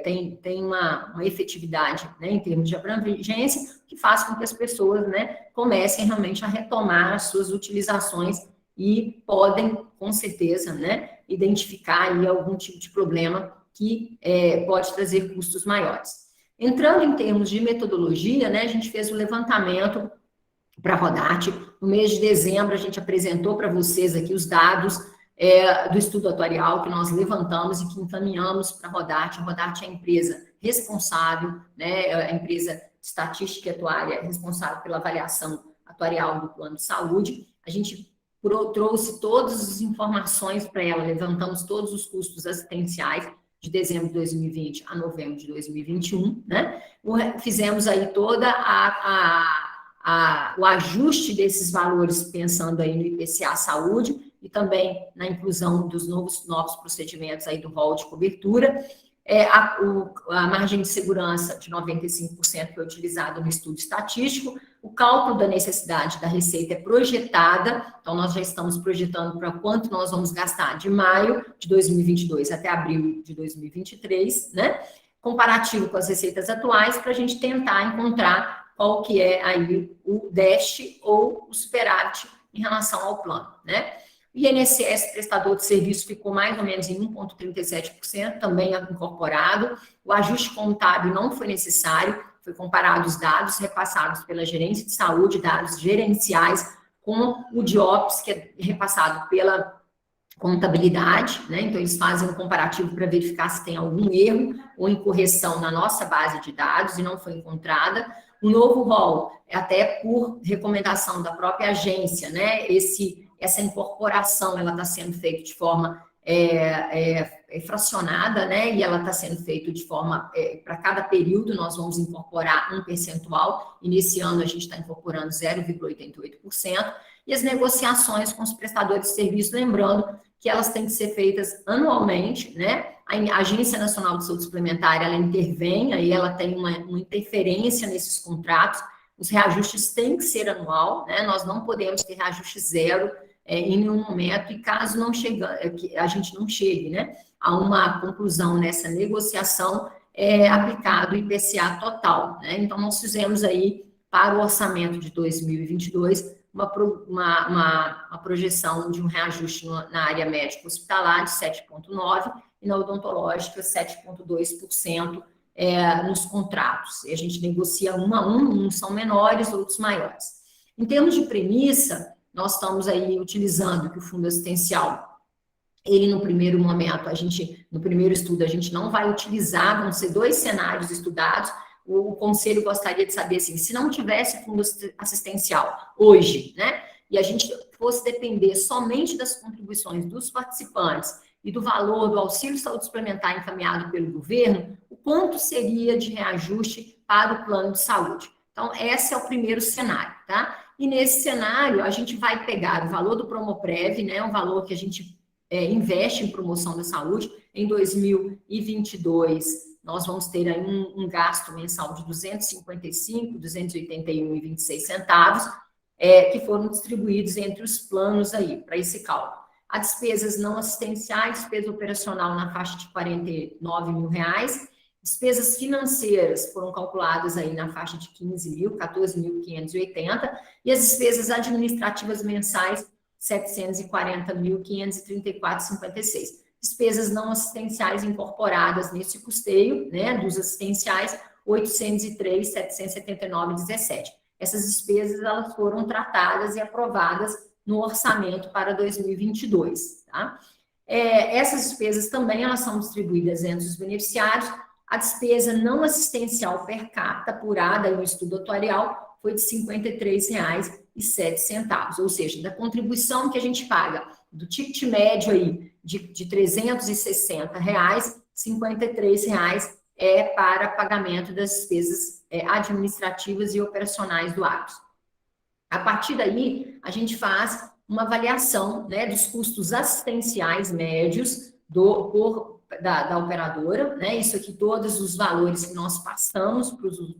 B: tem uma efetividade, né, em termos de abrangência, que faz com que as pessoas, né, comecem realmente a retomar as suas utilizações e podem, com certeza, né, identificar aí algum tipo de problema que pode trazer custos maiores. Entrando em termos de metodologia, né, a gente fez o levantamento para a Rodarte, no mês de dezembro, a gente apresentou para vocês aqui os dados do estudo atuarial que nós levantamos e que encaminhamos para a Rodarte. A Rodarte é a empresa responsável, né, a empresa de estatística e atuária responsável pela avaliação atuarial do plano de saúde. A gente trouxe todas as informações para ela, levantamos todos os custos assistenciais de dezembro de 2020 a novembro de 2021, né? Fizemos aí toda o ajuste desses valores, pensando aí no IPCA Saúde e também na inclusão dos novos procedimentos aí do rol de cobertura. A margem de segurança de 95% foi utilizada no estudo estatístico. O cálculo da necessidade da receita é projetada, então nós já estamos projetando para quanto nós vamos gastar de maio de 2022 até abril de 2023, né? Comparativo com as receitas atuais, para a gente tentar encontrar qual que é aí o déficit ou o superávit em relação ao plano, né? O INSS, prestador de serviço, ficou mais ou menos em 1,37%, também incorporado. O ajuste contábil não foi necessário, foi comparado os dados repassados pela gerência de saúde, dados gerenciais, com o DIOPS, que é repassado pela contabilidade, né? Então, eles fazem um comparativo para verificar se tem algum erro ou incorreção na nossa base de dados e não foi encontrada. O novo rol, até por recomendação da própria agência, né? Essa incorporação, ela está sendo feita de forma fracionada, né? E ela está sendo feita de forma, para cada período, nós vamos incorporar um percentual, e nesse ano a gente está incorporando 0,88%, e as negociações com os prestadores de serviço, lembrando que elas têm que ser feitas anualmente, né? A Agência Nacional de Saúde Suplementar, ela intervém, aí ela tem uma interferência nesses contratos, os reajustes têm que ser anual, né? Nós não podemos ter reajuste zero em nenhum momento, e caso não a gente não chegue, né, a uma conclusão nessa negociação, aplicado o IPCA total, né? Então, nós fizemos aí, para o orçamento de 2022, uma projeção de um reajuste na área médica hospitalar de 7,9% e na odontológica 7,2% nos contratos. E a gente negocia um a um, uns são menores, outros maiores. Em termos de premissa, nós estamos aí utilizando que o fundo assistencial, ele no primeiro momento, no primeiro estudo, a gente não vai utilizar, vão ser 2 cenários estudados. O conselho gostaria de saber, assim, se não tivesse fundo assistencial hoje, né, e a gente fosse depender somente das contribuições dos participantes e do valor do auxílio saúde suplementar encaminhado pelo governo, o quanto seria de reajuste para o plano de saúde? Então, esse é o primeiro cenário, tá? E nesse cenário, a gente vai pegar o valor do Promoprev, né, um valor que a gente investe em promoção da saúde. Em 2022, nós vamos ter aí um gasto mensal de R$ 281,26 centavos, que foram distribuídos entre os planos aí, para esse cálculo. Há despesas não assistenciais, despesa operacional na faixa de R$ 49 mil, despesas financeiras foram calculadas aí na faixa de 15 mil, 14.580, e as despesas administrativas mensais, 740.534,56. Despesas não assistenciais incorporadas nesse custeio, né, dos assistenciais, 803.779,17. Essas despesas, elas foram tratadas e aprovadas no orçamento para 2022, tá? Essas despesas também, elas são distribuídas entre os beneficiários. A despesa não assistencial per capita, apurada no estudo atuarial, foi de R$ 53,07, ou seja, da contribuição que a gente paga do ticket médio aí de R$ 360, R$ 53 para pagamento das despesas administrativas e operacionais do APS. A partir daí, a gente faz uma avaliação, né, dos custos assistenciais médios da operadora, né? Isso aqui, todos os valores que nós passamos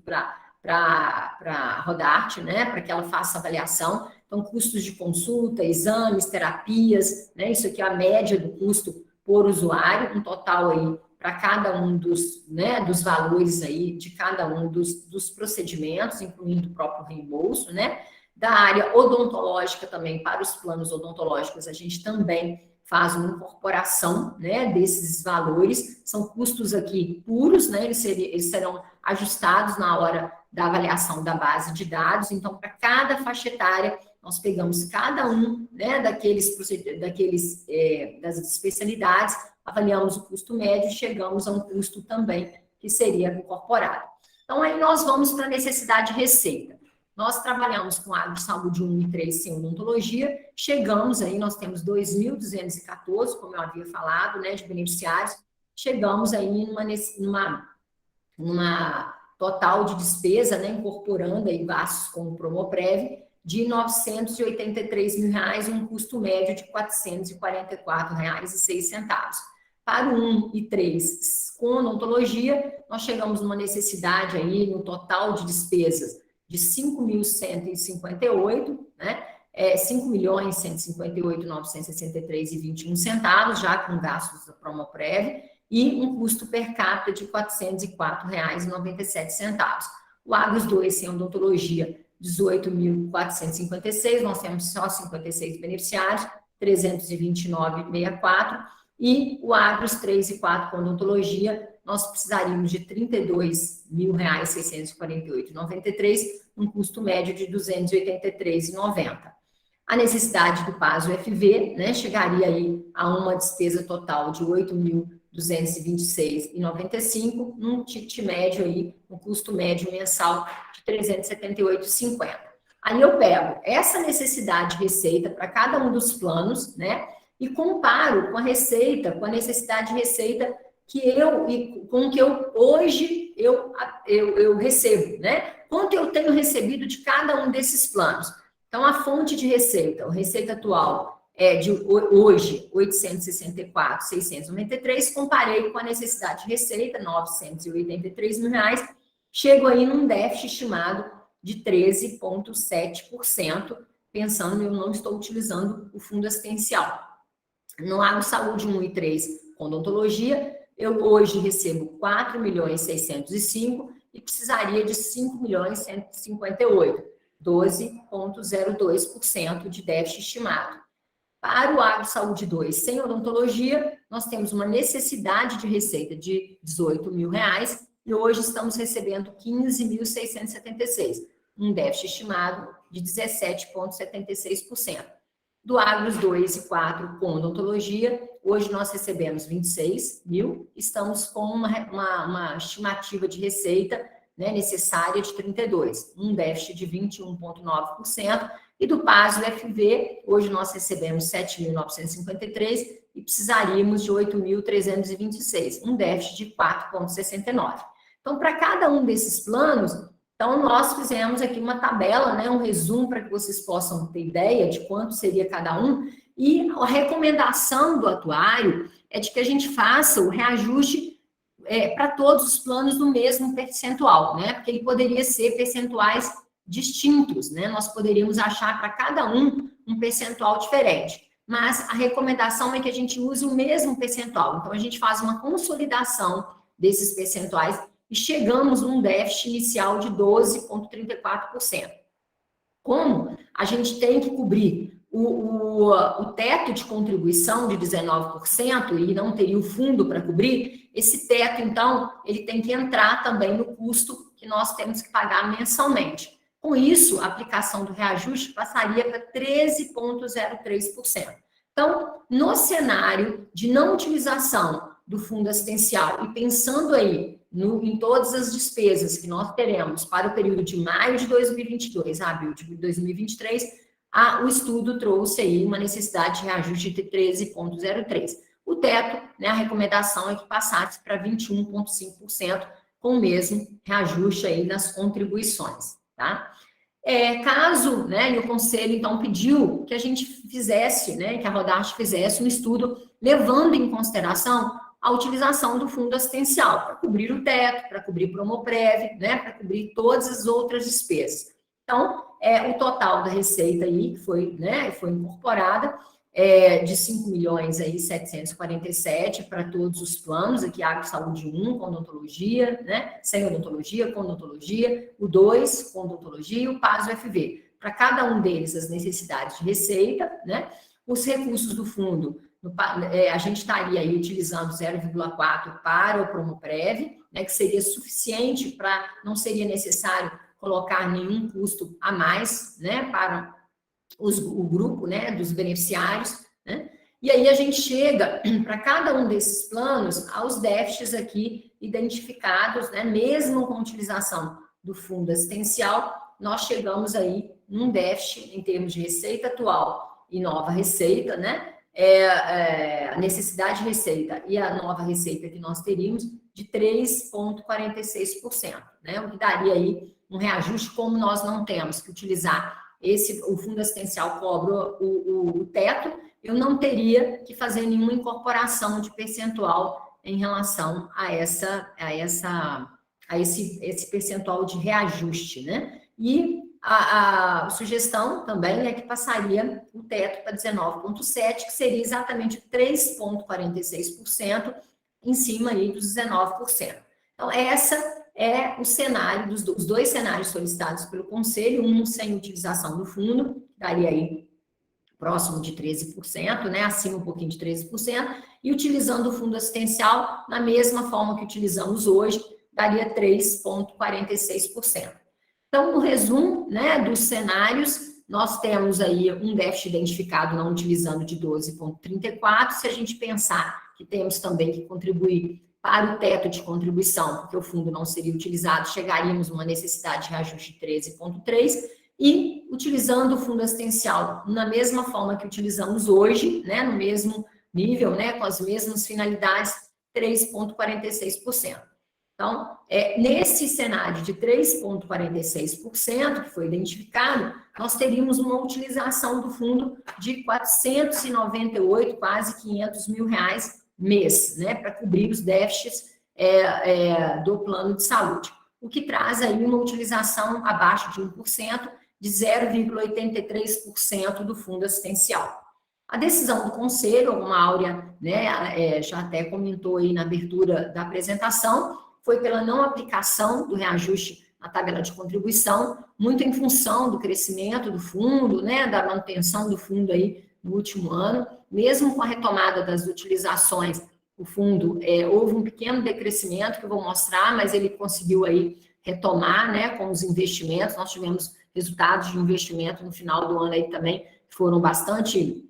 B: para a Rodarte, né? Para que ela faça a avaliação. Então, custos de consulta, exames, terapias, né? Isso aqui é a média do custo por usuário, um total aí para cada um dos, né, dos valores aí de cada um dos procedimentos, incluindo o próprio reembolso, né? Da área odontológica também, para os planos odontológicos, a gente também faz uma incorporação, né, desses valores. São custos aqui puros, né, eles serão ajustados na hora da avaliação da base de dados. Então, para cada faixa etária, nós pegamos cada um, né, das especialidades, avaliamos o custo médio e chegamos a um custo também que seria incorporado. Então, aí nós vamos para a necessidade de receita. Nós trabalhamos com AgroSaúde 1 e 3 sem odontologia, chegamos aí, nós temos 2.214, como eu havia falado, né, de beneficiários, chegamos aí numa total de despesa, né, incorporando aí gastos com o Promoprev, de R$ 983 mil, um custo médio de R$ 444,06. Para o 1 e 3 com odontologia, nós chegamos numa necessidade aí, no total de despesas, de 5.158, né? 5.158.963,21, já com gastos da Promoprev, e um custo per capita de R$ 404,97. O Agros 2, sem odontologia, 18.456, nós temos só 56 beneficiários, 329,64, e o Agros 3 e 4 com odontologia, nós precisaríamos de R$ 32.648,93, um custo médio de R$ 283,90. A necessidade do PAS-UFV, né, chegaria aí a uma despesa total de R$ 8.226,95, num ticket médio aí, um custo médio mensal de R$ 378,50. Aí eu pego essa necessidade de receita para cada um dos planos, né, e comparo com a receita, com a necessidade de receita com o que eu hoje eu recebo, né? Quanto eu tenho recebido de cada um desses planos. Então, a fonte de receita, a receita atual é de hoje, 864.693, comparei com a necessidade de receita, R$ 983 mil, chego aí num déficit estimado de 13,7%, pensando que eu não estou utilizando o fundo assistencial. No AgroSaúde 1 e 3, com odontologia, eu hoje recebo 4.605 e precisaria de 5.158, 12,02% de déficit estimado. Para o AgroSaúde 2, sem odontologia, nós temos uma necessidade de receita de R$ 18 mil e hoje estamos recebendo 15.676, um déficit estimado de 17,76%. Do Agros 2 e 4 com odontologia, hoje nós recebemos 26 mil, estamos com uma estimativa de receita, né, necessária de 32, um déficit de 21,9%, e do PAS-UFV, hoje nós recebemos 7.953 e precisaríamos de 8.326, um déficit de 4,69%. Então, para cada um desses planos, então, nós fizemos aqui uma tabela, né, um resumo para que vocês possam ter ideia de quanto seria cada um, e a recomendação do atuário é de que a gente faça o reajuste para todos os planos no mesmo percentual, né, porque ele poderia ser percentuais distintos, né, nós poderíamos achar para cada um percentual diferente, mas a recomendação é que a gente use o mesmo percentual, então a gente faz uma consolidação desses percentuais e chegamos num déficit inicial de 12,34%. Como a gente tem que cobrir o teto de contribuição de 19% e não teria o fundo para cobrir, esse teto, então, ele tem que entrar também no custo que nós temos que pagar mensalmente. Com isso, a aplicação do reajuste passaria para 13,03%. Então, no cenário de não utilização do fundo assistencial e pensando aí em todas as despesas que nós teremos para o período de maio de 2022 a abril de 2023, o estudo trouxe aí uma necessidade de reajuste de 13,03%. O teto, né, a recomendação é que passasse para 21,5%, com o mesmo reajuste aí nas contribuições, tá? Caso, né, e o Conselho, então, pediu que a gente fizesse, né, que a Rodarte fizesse um estudo levando em consideração a utilização do fundo assistencial para cobrir o teto, para cobrir Promoprev, né, para cobrir todas as outras despesas. Então, o total da receita aí que foi, né, foi incorporada de 5.747 para todos os planos, aqui AgroSaúde 1 com odontologia, né, sem odontologia, com odontologia, o 2 com odontologia e o PAS-UFV. Para cada um deles as necessidades de receita, né, os recursos do fundo, a gente estaria aí utilizando 0,4 para o Promoprev, né, que seria suficiente para, não seria necessário colocar nenhum custo a mais, né, para o grupo, né, dos beneficiários, né? E aí a gente chega, para cada um desses planos, aos déficits aqui identificados, né, mesmo com a utilização do fundo assistencial, nós chegamos aí num déficit em termos de receita atual e nova receita, né? A necessidade de receita e a nova receita que nós teríamos de 3,46%, né? O que daria aí um reajuste, como nós não temos que utilizar o fundo assistencial cobra o teto, eu não teria que fazer nenhuma incorporação de percentual em relação a esse percentual de reajuste, né? E a sugestão também é que passaria o teto para 19,7%, que seria exatamente 3,46% em cima aí dos 19%. Então, essa é o cenário, os dois cenários solicitados pelo Conselho, um sem utilização do fundo, daria aí próximo de 13%, né, acima um pouquinho de 13%, e utilizando o fundo assistencial, na mesma forma que utilizamos hoje, daria 3,46%. Então, no resumo, né, dos cenários, nós temos aí um déficit identificado não utilizando de 12,34%. Se a gente pensar que temos também que contribuir para o teto de contribuição, porque o fundo não seria utilizado, chegaríamos numa necessidade de reajuste de 13,3%, e utilizando o fundo assistencial na mesma forma que utilizamos hoje, né, no mesmo nível, né, com as mesmas finalidades, 3,46%. Então, nesse cenário de 3,46% que foi identificado, nós teríamos uma utilização do fundo de 498, quase 500 mil reais mês, né, para cobrir os déficits do plano de saúde, o que traz aí uma utilização abaixo de 1%, de 0,83% do fundo assistencial. A decisão do Conselho, como a Áurea, né, já até comentou aí na abertura da apresentação, foi pela não aplicação do reajuste na tabela de contribuição, muito em função do crescimento do fundo, né, da manutenção do fundo aí no último ano, mesmo com a retomada das utilizações, o fundo, houve um pequeno decrescimento que eu vou mostrar, mas ele conseguiu aí retomar, né, com os investimentos. Nós tivemos resultados de investimento no final do ano aí também, que foram bastante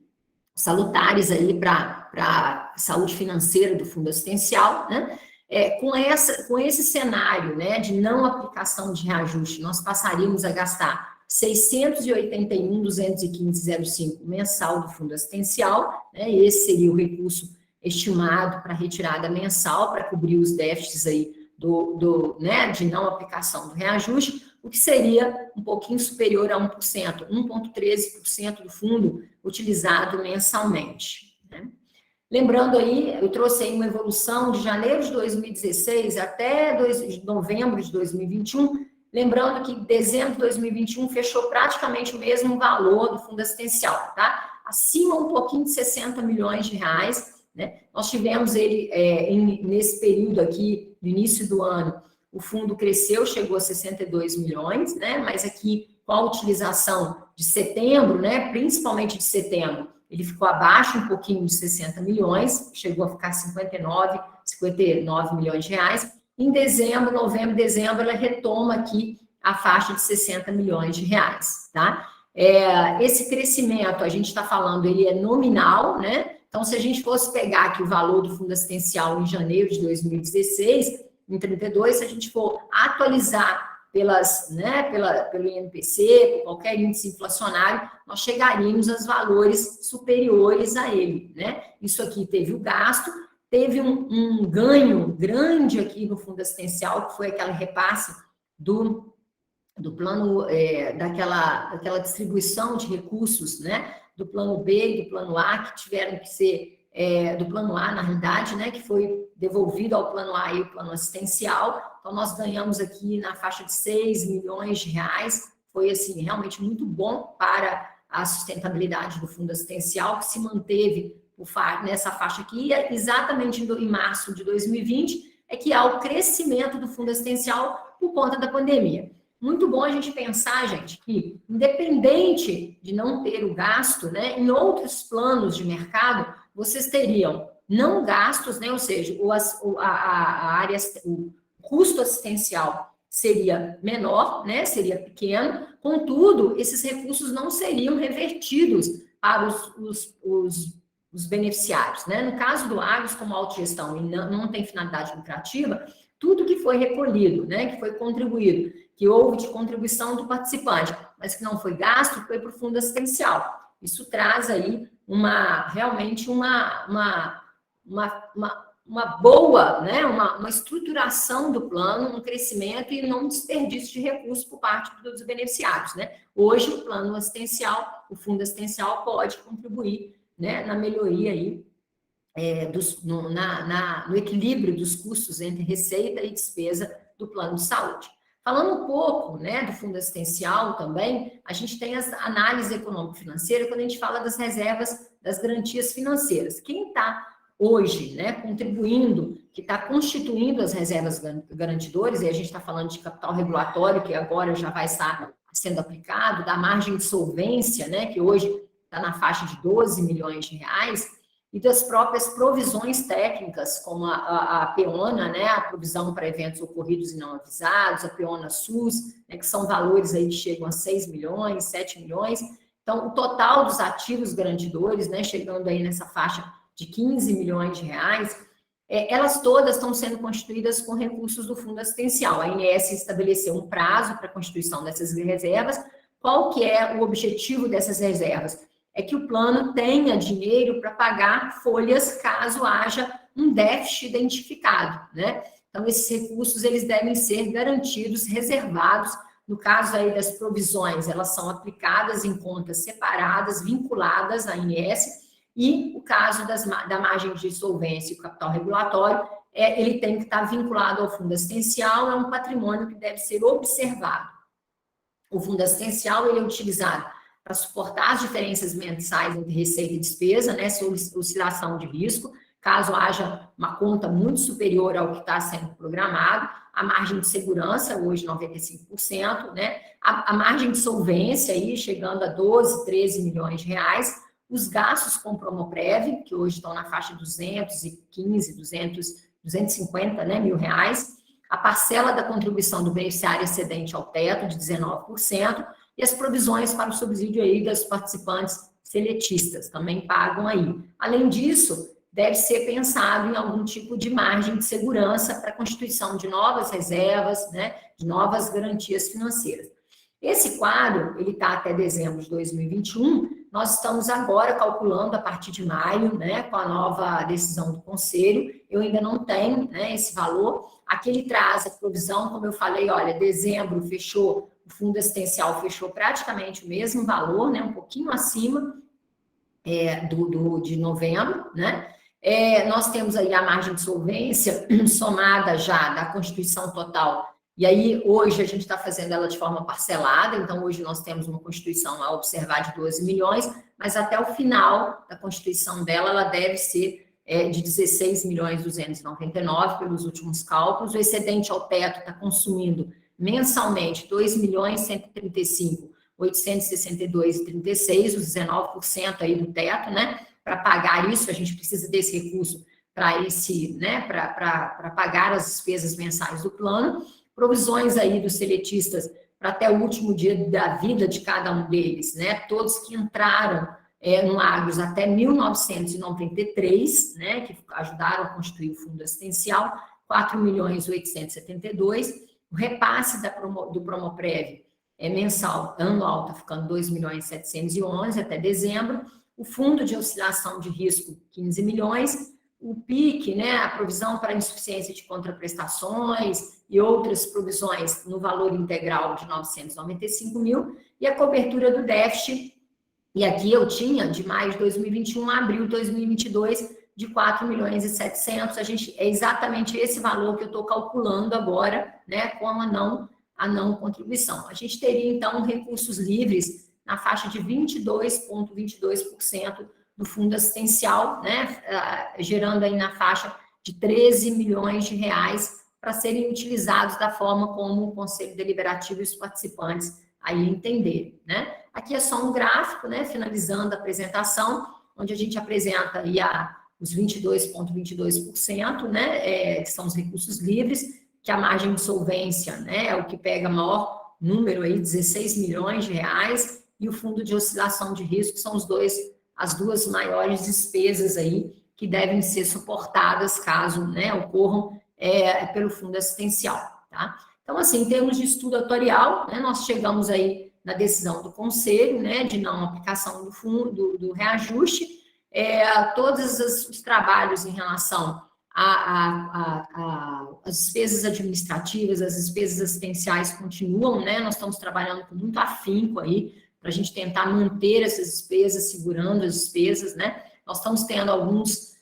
B: salutares aí para a saúde financeira do fundo assistencial, né? Com esse cenário, né, de não aplicação de reajuste, nós passaríamos a gastar 681.215,05 mensal do fundo assistencial, né? Esse seria o recurso estimado para retirada mensal, para cobrir os déficits aí né, de não aplicação do reajuste, o que seria um pouquinho superior a 1%, 1,13% do fundo utilizado mensalmente, né? Lembrando aí, eu trouxe aí uma evolução de janeiro de 2016 até novembro de 2021, lembrando que dezembro de 2021 fechou praticamente o mesmo valor do fundo assistencial, tá? Acima um pouquinho de 60 milhões de reais, né? Nós tivemos ele, nesse período aqui, no início do ano, o fundo cresceu, chegou a 62 milhões, né? Mas aqui, com a utilização de setembro, né? Principalmente de setembro, ele ficou abaixo um pouquinho de 60 milhões, chegou a ficar 59 milhões de reais. Em dezembro, novembro, dezembro, ela retoma aqui a faixa de 60 milhões de reais, tá? Esse crescimento, a gente está falando, ele é nominal, né? Então, se a gente fosse pegar aqui o valor do fundo assistencial em janeiro de 2016, em 32, se a gente for atualizar pelo INPC, por qualquer índice inflacionário, nós chegaríamos aos valores superiores a ele, né? Isso aqui teve o gasto, teve um ganho grande aqui no fundo assistencial, que foi aquele repasse do plano, daquela distribuição de recursos, né? Do plano B e do plano A, que tiveram que ser, do plano A, na realidade, né? Que foi devolvido ao plano A e o plano assistencial. Então, nós ganhamos aqui na faixa de 6 milhões de reais. Foi, assim, realmente muito bom para a sustentabilidade do fundo assistencial, que se manteve nessa faixa aqui. E exatamente em março de 2020 é que há o crescimento do fundo assistencial por conta da pandemia. Muito bom a gente pensar, gente, que independente de não ter o gasto, né, em outros planos de mercado, vocês teriam não gastos, né, ou seja, o custo assistencial seria menor, né, seria pequeno, Contudo, esses recursos não seriam revertidos para os beneficiários, né? No caso do Agros, como autogestão e não tem finalidade lucrativa, tudo que foi recolhido, né, que foi contribuído, que houve de contribuição do participante, mas que não foi gasto, foi para o fundo assistencial. Isso traz aí realmente uma boa, né, uma estruturação do plano, um crescimento e não um desperdício de recursos por parte dos beneficiários, né? Hoje, o plano assistencial, o fundo assistencial pode contribuir, né, na melhoria aí, no equilíbrio dos custos entre receita e despesa do plano de saúde. Falando um pouco, né, do fundo assistencial também, a gente tem as análises econômico-financeiras quando a gente fala das reservas, das garantias financeiras. Quem está hoje, né, contribuindo, que está constituindo as reservas garantidoras, e a gente está falando de capital regulatório, que agora já vai estar sendo aplicado, da margem de solvência, né, que hoje está na faixa de 12 milhões de reais, e das próprias provisões técnicas, como a PEONA, né, a provisão para eventos ocorridos e não avisados, a PEONA SUS, né, que são valores aí que chegam a 6 milhões, 7 milhões. Então, o total dos ativos garantidores, né, chegando aí nessa faixa de 15 milhões de reais, elas todas estão sendo constituídas com recursos do fundo assistencial. A ANS estabeleceu um prazo para a constituição dessas reservas. Qual que é o objetivo dessas reservas? É que o plano tenha dinheiro para pagar folhas caso haja um déficit identificado, né? Então, esses recursos, eles devem ser garantidos, reservados. No caso aí das provisões, elas são aplicadas em contas separadas, vinculadas à ANS, e o caso da margem de solvência e o capital regulatório, ele tem que estar vinculado ao fundo assistencial, é um patrimônio que deve ser observado. O fundo assistencial, ele é utilizado para suportar as diferenças mensais entre receita e despesa, né, sobre oscilação de risco, caso haja uma conta muito superior ao que está sendo programado, a margem de segurança, hoje 95%, né, a margem de solvência, aí, chegando a 12, 13 milhões de reais, os gastos com Promoprev, que hoje estão na faixa de 215, 250, né, mil reais, a parcela da contribuição do beneficiário excedente ao teto, de 19%, e as provisões para o subsídio aí das participantes seletistas também pagam aí. Além disso, deve ser pensado em algum tipo de margem de segurança para a constituição de novas reservas, né, de novas garantias financeiras. Esse quadro, ele está até dezembro de 2021, nós estamos agora calculando a partir de maio, né, com a nova decisão do Conselho, eu ainda não tenho, né, esse valor. Aqui ele traz a provisão, como eu falei, olha, dezembro fechou, o fundo assistencial fechou praticamente o mesmo valor, né, um pouquinho acima de novembro, né? Nós temos aí a margem de solvência somada já da constituição total, e aí hoje a gente está fazendo ela de forma parcelada, então hoje nós temos uma constituição a observar de 12 milhões, mas até o final da constituição dela, ela deve ser de 16 milhões 299 pelos últimos cálculos. O excedente ao teto está consumindo mensalmente 2 milhões 135 862,36, os 19% aí do teto, né? Para pagar isso, a gente precisa desse recurso para né, para pagar as despesas mensais do plano. Provisões aí dos seletistas para até o último dia da vida de cada um deles, né? Todos que entraram no Agros até 1993, né? Que ajudaram a constituir o fundo assistencial, 4 milhões 872. O repasse do Promoprev mensal, anual, está ficando 2 milhões 711 até dezembro. O fundo de oscilação de risco, 15 milhões. O PIC, né, a provisão para insuficiência de contraprestações e outras provisões no valor integral de 995 mil. E a cobertura do déficit, e aqui eu tinha de maio de 2021 a abril de 2022, de 4 milhões e 700, é exatamente esse valor que eu estou calculando agora, né, com a não contribuição. A gente teria, então, recursos livres na faixa de 22,22% do fundo assistencial, né, gerando aí na faixa de 13 milhões de reais para serem utilizados da forma como o Conselho Deliberativo e os participantes aí entenderem, né. Aqui é só um gráfico, né, finalizando a apresentação, onde a gente apresenta aí os 22,22%, né, que são os recursos livres, que a margem de solvência, né, é o que pega maior número aí, 16 milhões de reais, e o fundo de oscilação de risco são as duas maiores despesas aí que devem ser suportadas caso, né, ocorram pelo fundo assistencial, tá? Então, assim, em termos de estudo atuarial, né, nós chegamos aí na decisão do Conselho, né, de não aplicação do fundo, do reajuste, todos os trabalhos em relação as despesas administrativas, as despesas assistenciais continuam, né? Nós estamos trabalhando com muito afinco aí, para a gente tentar manter essas despesas, segurando as despesas, né? Nós estamos tendo algumas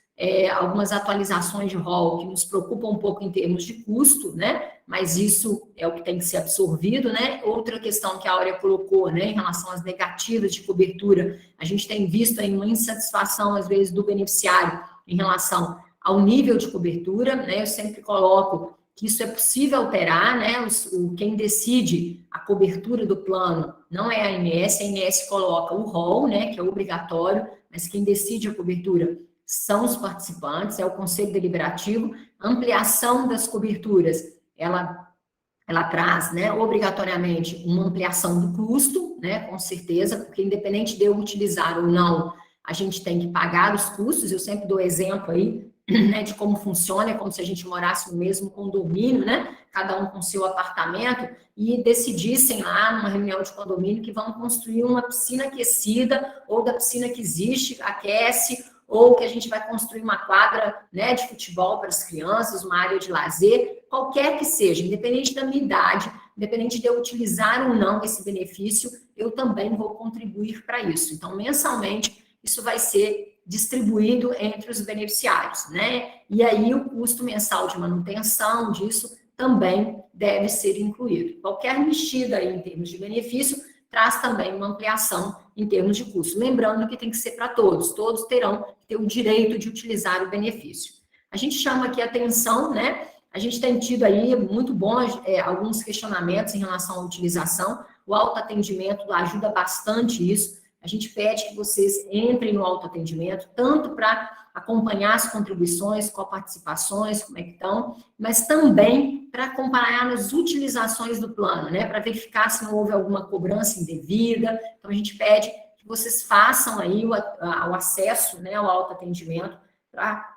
B: atualizações de rol que nos preocupam um pouco em termos de custo, né? Mas isso é o que tem que ser absorvido, né? Outra questão que a Áurea colocou, né, em relação às negativas de cobertura, a gente tem visto aí uma insatisfação, às vezes, do beneficiário em relação ao nível de cobertura, né? Eu sempre coloco que isso é possível alterar, né? Quem decide a cobertura do plano não é a ANS coloca o rol, né, que é obrigatório, mas quem decide a cobertura são os participantes, é o Conselho Deliberativo. Ampliação das coberturas, ela traz, né, obrigatoriamente uma ampliação do custo, né, com certeza, porque independente de eu utilizar ou não, a gente tem que pagar os custos. Eu sempre dou exemplo aí, né, de como funciona, é como se a gente morasse no mesmo condomínio, né, cada um com seu apartamento, e decidissem lá numa reunião de condomínio que vão construir uma piscina aquecida, ou da piscina que existe, aquece, ou que a gente vai construir uma quadra, né, de futebol para as crianças, uma área de lazer, qualquer que seja, independente da minha idade, independente de eu utilizar ou não esse benefício, eu também vou contribuir para isso. Então, mensalmente, isso vai ser distribuído entre os beneficiários, né? E aí o custo mensal de manutenção disso também deve ser incluído. Qualquer mexida aí em termos de benefício traz também uma ampliação em termos de custo. Lembrando que tem que ser para todos terão que ter o direito de utilizar o benefício. A gente chama aqui a atenção, né? A gente tem tido aí muito bons alguns questionamentos em relação à utilização. O autoatendimento ajuda bastante isso. A gente pede que vocês entrem no autoatendimento, tanto para acompanhar as contribuições, coparticipações, como é que estão, mas também para acompanhar as utilizações do plano, né? Para verificar se não houve alguma cobrança indevida. Então, a gente pede que vocês façam aí o acesso, né, ao autoatendimento para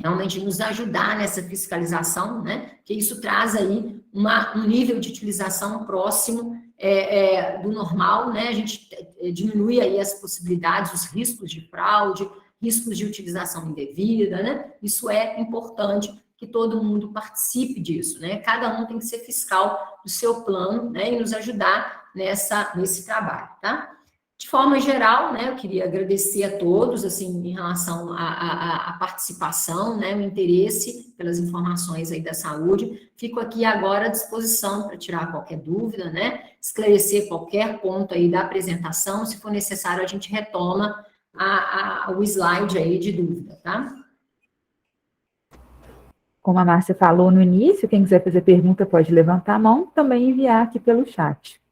B: realmente nos ajudar nessa fiscalização, né? Que isso traz aí um nível de utilização próximo do normal, né? A gente diminui aí as possibilidades, os riscos de fraude, riscos de utilização indevida, né? Isso é importante que todo mundo participe disso, né? Cada um tem que ser fiscal do seu plano, né? E nos ajudar nesse trabalho, tá? De forma geral, né, eu queria agradecer a todos, assim, em relação à participação, né, o interesse pelas informações aí da saúde. Fico aqui agora à disposição para tirar qualquer dúvida, né, esclarecer qualquer ponto aí da apresentação. Se for necessário, a gente retoma o slide aí de dúvida, tá?
C: Como a Márcia falou no início, quem quiser fazer pergunta pode levantar a mão, também enviar aqui pelo chat.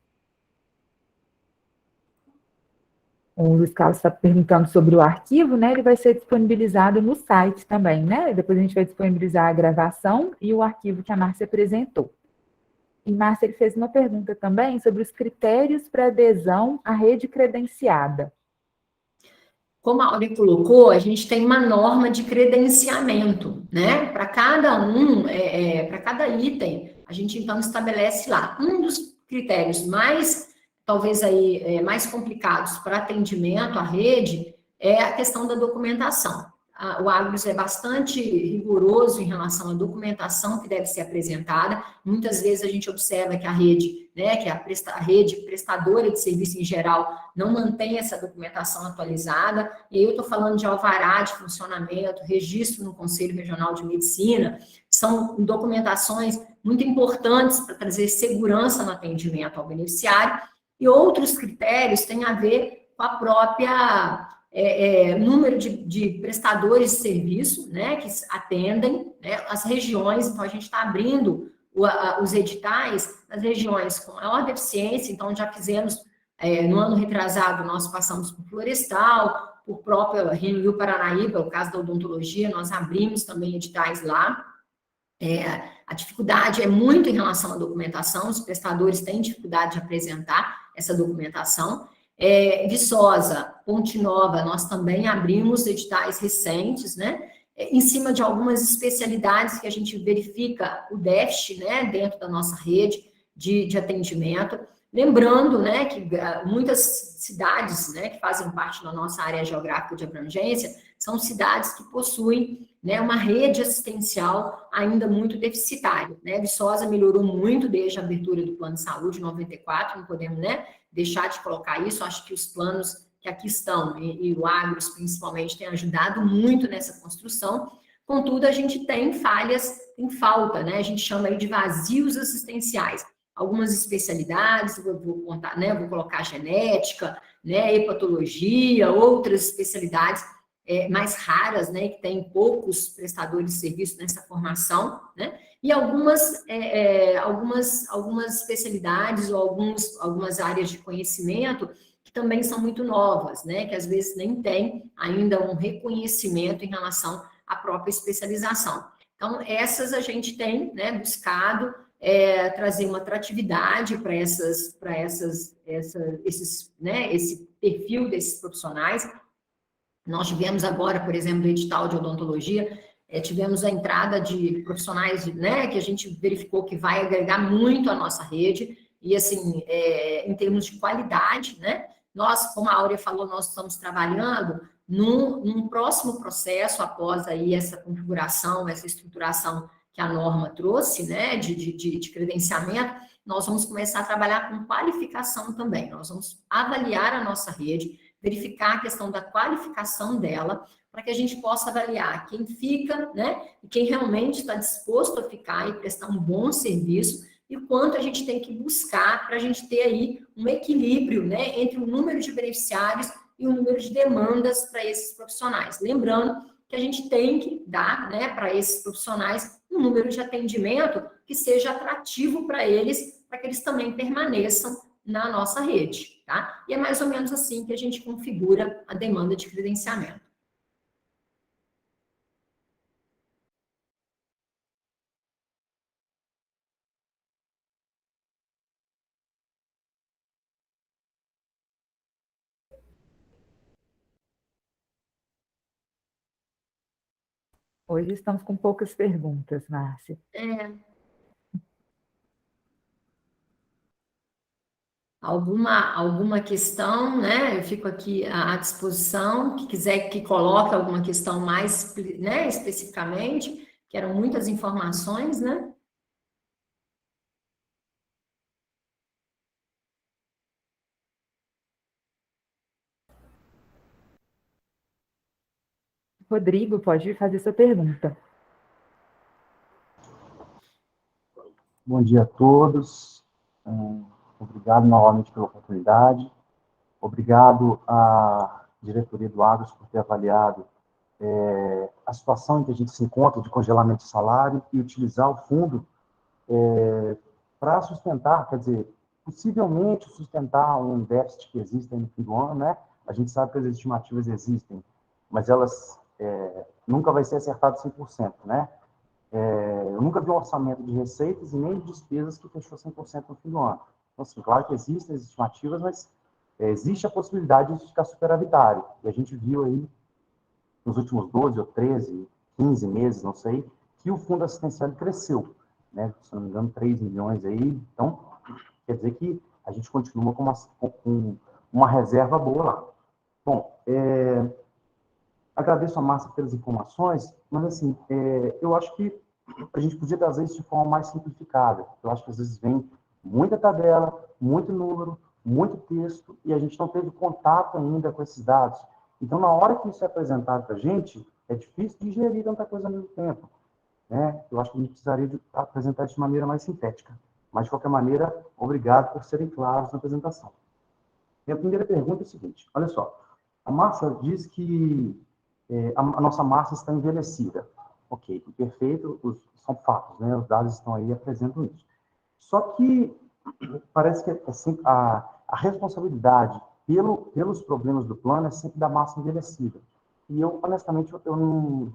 C: O Luiz Carlos está perguntando sobre o arquivo, né? Ele vai ser disponibilizado no site também, né? Depois a gente vai disponibilizar a gravação e o arquivo que a Márcia apresentou. E Márcia, ele fez uma pergunta também sobre os critérios para adesão à rede credenciada.
B: Como a Áurea colocou, a gente tem uma norma de credenciamento, né? Para cada para cada item, a gente então estabelece lá. Um dos critérios talvez aí mais complicados para atendimento à rede é a questão da documentação. O Agros é bastante rigoroso em relação à documentação que deve ser apresentada. Muitas vezes a gente observa que a rede, né, que a rede prestadora de serviço em geral não mantém essa documentação atualizada. E aí eu estou falando de alvará de funcionamento, registro no Conselho Regional de Medicina, são documentações muito importantes para trazer segurança no atendimento ao beneficiário. E outros critérios têm a ver com a própria número de prestadores de serviço, né, que atendem, né, as regiões. Então, a gente está abrindo os editais nas regiões com maior deficiência. Então, já fizemos, no ano retrasado, nós passamos por Florestal, por próprio Rio Paranaíba, o caso da odontologia, nós abrimos também editais lá. A dificuldade é muito em relação à documentação, os prestadores têm dificuldade de apresentar essa documentação. Viçosa, Ponte Nova, nós também abrimos editais recentes, né, em cima de algumas especialidades que a gente verifica o déficit, né, dentro da nossa rede de atendimento. Lembrando, né, que muitas cidades, né, que fazem parte da nossa área geográfica de abrangência, são cidades que possuem, né, uma rede assistencial ainda muito deficitária, né? Viçosa melhorou muito desde a abertura do Plano de Saúde em 94, não podemos, né, deixar de colocar isso. Acho que os planos que aqui estão, e o Agros principalmente, têm ajudado muito nessa construção. Contudo, a gente tem falhas, tem falta, né? A gente chama aí de vazios assistenciais. Algumas especialidades, vou contar, né? Vou colocar genética, né? Hepatologia, outras especialidades mais raras, né? Que tem poucos prestadores de serviço nessa formação, né? E algumas especialidades ou algumas áreas de conhecimento que também são muito novas, né? Que às vezes nem tem ainda um reconhecimento em relação à própria especialização. Então, essas a gente tem, né, buscado trazer uma atratividade para esse perfil desses profissionais. Nós tivemos agora, por exemplo, no edital de odontologia, tivemos a entrada de profissionais, né, que a gente verificou que vai agregar muito à nossa rede, e assim, em termos de qualidade, né, nós, como a Áurea falou, nós estamos trabalhando num próximo processo, após aí essa configuração, essa estruturação que a norma trouxe, né, de credenciamento, nós vamos começar a trabalhar com qualificação também. Nós vamos avaliar a nossa rede, verificar a questão da qualificação dela, para que a gente possa avaliar quem fica, né, e quem realmente está disposto a ficar e prestar um bom serviço, e o quanto a gente tem que buscar para a gente ter aí um equilíbrio, né, entre o número de beneficiários e o número de demandas para esses profissionais. Lembrando que a gente tem que dar, né, para esses profissionais um número de atendimento que seja atrativo para eles também permaneçam na nossa rede, tá? E é mais ou menos assim que a gente configura a demanda de credenciamento.
C: Hoje estamos com poucas perguntas, Márcia.
B: Alguma questão, né? Eu fico aqui à disposição. Que quiser que coloque alguma questão mais, né, especificamente, que eram muitas informações, né?
C: Rodrigo, pode fazer sua pergunta.
D: Bom dia a todos. Obrigado novamente pela oportunidade. Obrigado à diretoria do Agros por ter avaliado a situação em que a gente se encontra de congelamento de salário e utilizar o fundo para sustentar, quer dizer, possivelmente sustentar um déficit que existe no fim do ano, né? A gente sabe que as estimativas existem, mas elas nunca vai ser acertado 100%, né? Eu nunca vi um orçamento de receitas e nem de despesas que fechou 100% no fim do ano. Então, assim, claro que existem as estimativas, mas existe a possibilidade de ficar superavitário. E a gente viu aí, nos últimos 12 ou 13, 15 meses, não sei, que o fundo assistencial cresceu, né? Se não me engano, 3 milhões aí. Então, quer dizer que a gente continua com uma reserva boa lá. Bom, agradeço a Márcia pelas informações, mas, assim, eu acho que a gente podia trazer isso de forma mais simplificada. Eu acho que, às vezes, vem muita tabela, muito número, muito texto, e a gente não teve contato ainda com esses dados. Então, na hora que isso é apresentado para a gente, é difícil digerir tanta coisa ao mesmo tempo, né? Eu acho que a gente precisaria apresentar isso de maneira mais sintética. Mas, de qualquer maneira, obrigado por serem claros na apresentação. Minha primeira pergunta é a seguinte, olha só, a Márcia diz que a nossa massa está envelhecida. Ok, perfeito, são fatos, né? Os dados estão aí, apresentam isso. Só que parece que assim, a responsabilidade pelos problemas do plano é sempre da massa envelhecida. E eu, honestamente, eu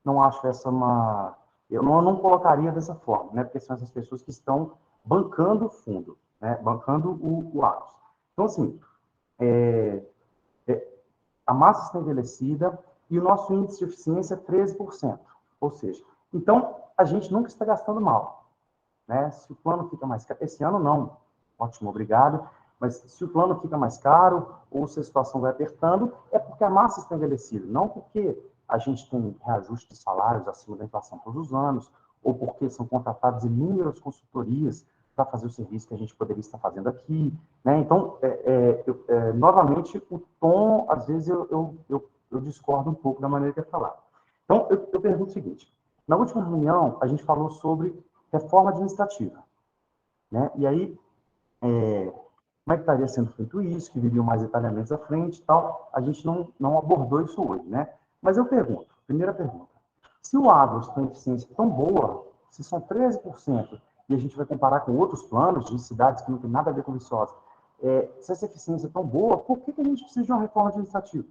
D: não acho essa Eu não colocaria dessa forma, né? Porque são essas pessoas que estão bancando o fundo, né? Bancando o Agros. Então, assim, a massa está envelhecida e o nosso índice de eficiência é 13%. Ou seja, então, a gente nunca está gastando mal, né? Se o plano fica mais caro, esse ano não, ótimo, obrigado, mas se o plano fica mais caro ou se a situação vai apertando, é porque a massa está envelhecida, não porque a gente tem reajuste de salários acima da inflação todos os anos, ou porque são contratadas inúmeras consultorias para fazer o serviço que a gente poderia estar fazendo aqui, né? Então, novamente, o tom, às vezes, eu discordo um pouco da maneira que é falado. Então, eu pergunto o seguinte, na última reunião, a gente falou sobre reforma administrativa, né? E aí, como é que estaria sendo feito isso, que viriam mais detalhamentos à frente e tal, a gente não abordou isso hoje, né? Mas eu pergunto, primeira pergunta, se o Agros tem eficiência tão boa, se são 13%, e a gente vai comparar com outros planos de cidades que não tem nada a ver com Viçosa, se essa eficiência é tão boa, por que a gente precisa de uma reforma administrativa?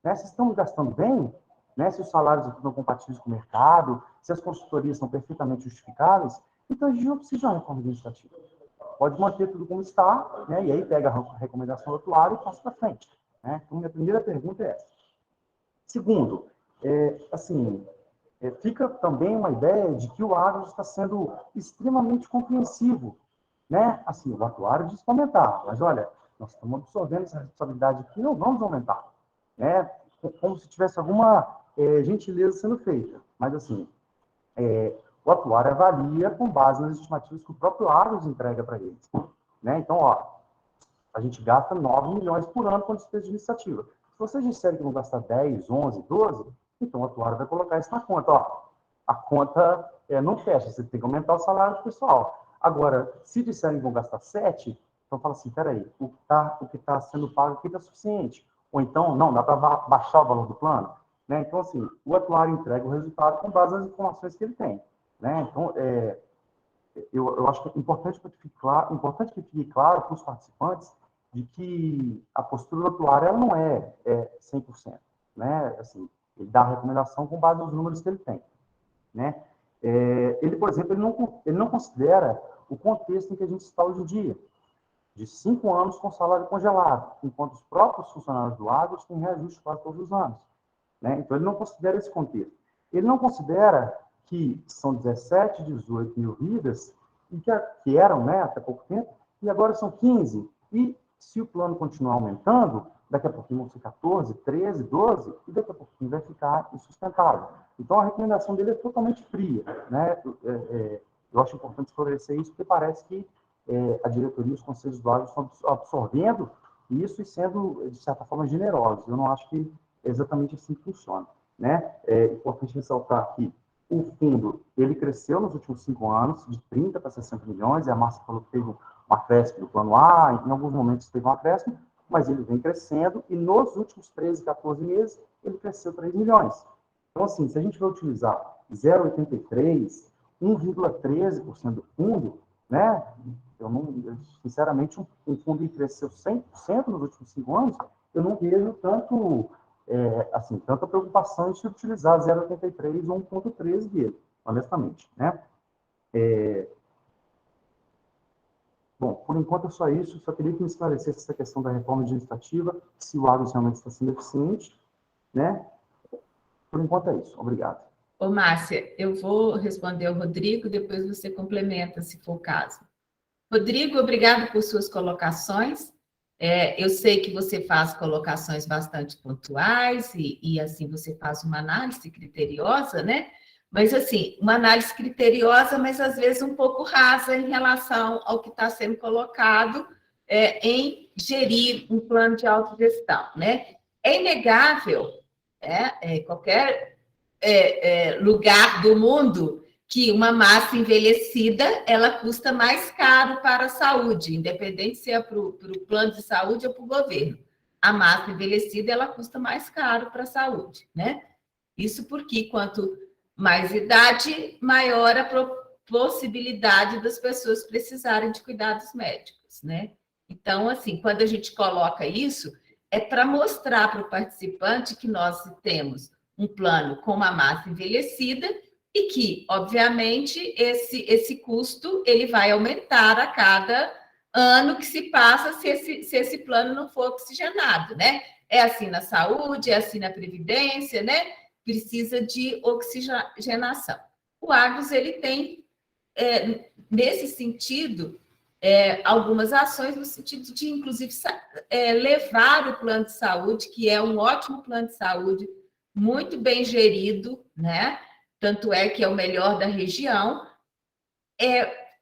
D: Né? Se estamos gastando bem, né? Se os salários estão compatíveis com o mercado, se as consultorias são perfeitamente justificáveis, então a gente não precisa de uma reforma administrativa. Pode manter tudo como está, né? E aí pega a recomendação do atuário e passa para frente. Né? Então, minha primeira pergunta é essa. Segundo, fica também uma ideia de que o Agros está sendo extremamente compreensivo, né? Assim, o atuário diz para aumentar, mas olha, nós estamos absorvendo essa responsabilidade aqui, não vamos aumentar, né? Como se tivesse alguma gentileza sendo feita, mas assim, o atuário avalia com base nas estimativas que o próprio Agros entrega para eles, né? Então, ó, a gente gasta 9 milhões por ano com despesa administrativa. Se vocês disserem que vão gastar 10, 11, 12, então o atuário vai colocar isso na conta. Ó, a conta não fecha, você tem que aumentar o salário do pessoal. Agora, se disserem que vão gastar 7, então fala assim, peraí, o que tá sendo pago aqui está suficiente. Ou então, não, dá para baixar o valor do plano. Né? Então, assim, o atuário entrega o resultado com base nas informações que ele tem. Né? Então, eu acho que é importante que fique claro para os participantes de que a postura do atuário ela não é 100%. Né? Assim, ele dá a recomendação com base nos números que ele tem. Né? Ele, por exemplo, ele não considera o contexto em que a gente está hoje em dia, de 5 anos com salário congelado, enquanto os próprios funcionários do Agros têm reajuste quase todos os anos. Né? Então, ele não considera esse contexto. Ele não considera que são 17, 18 mil vidas, e que eram, né, até pouco tempo, e agora são 15. E se o plano continuar aumentando, daqui a pouquinho vão ser 14, 13, 12, e daqui a pouquinho vai ficar insustentável. Então, a recomendação dele é totalmente fria. Né? Eu acho importante esclarecer isso, porque parece que a diretoria e os conselhos do Agro estão absorvendo isso e sendo, de certa forma, generosos. Eu não acho que é exatamente assim que funciona. Né? É importante ressaltar que o fundo ele cresceu nos últimos 5 anos, de 30 para 60 milhões, e a Márcia falou que teve um acréscimo do plano A, em alguns momentos teve um acréscimo, mas ele vem crescendo, e nos últimos 13, 14 meses, ele cresceu 3 milhões. Então, assim, se a gente vai utilizar 0,83, 1,13% do fundo, né? Sinceramente, um fundo que cresceu 100% nos últimos 5 anos, eu não vejo tanta preocupação em se utilizar 0,83 ou 1,13 dele, honestamente. Né? Bom, por enquanto é só isso. Só queria que me esclarecesse essa questão da reforma administrativa, se o Agros realmente está sendo eficiente. Né? Por enquanto é isso. Obrigado.
A: Ô, Márcia, eu vou responder ao Rodrigo, depois você complementa, se for o caso. Rodrigo, obrigado por suas colocações. Eu sei que você faz colocações bastante pontuais e assim, você faz uma análise criteriosa, né? Mas, assim, uma análise criteriosa, mas às vezes um pouco rasa em relação ao que está sendo colocado em gerir um plano de autogestão, né? É inegável, qualquer lugar do mundo, que uma massa envelhecida, ela custa mais caro para a saúde, independente se é para o plano de saúde ou para o governo. A massa envelhecida, ela custa mais caro para a saúde, né? Isso porque quanto mais idade, maior a possibilidade das pessoas precisarem de cuidados médicos, né? Então, assim, quando a gente coloca isso, é para mostrar para o participante que nós temos um plano com uma massa envelhecida e que, obviamente, esse custo ele vai aumentar a cada ano que se passa se esse plano não for oxigenado, né? É assim na saúde, é assim na previdência, né? Precisa de oxigenação. O Agros, ele tem, nesse sentido, algumas ações no sentido de, inclusive, levar o plano de saúde, que é um ótimo plano de saúde, muito bem gerido, né? Tanto é que é o melhor da região,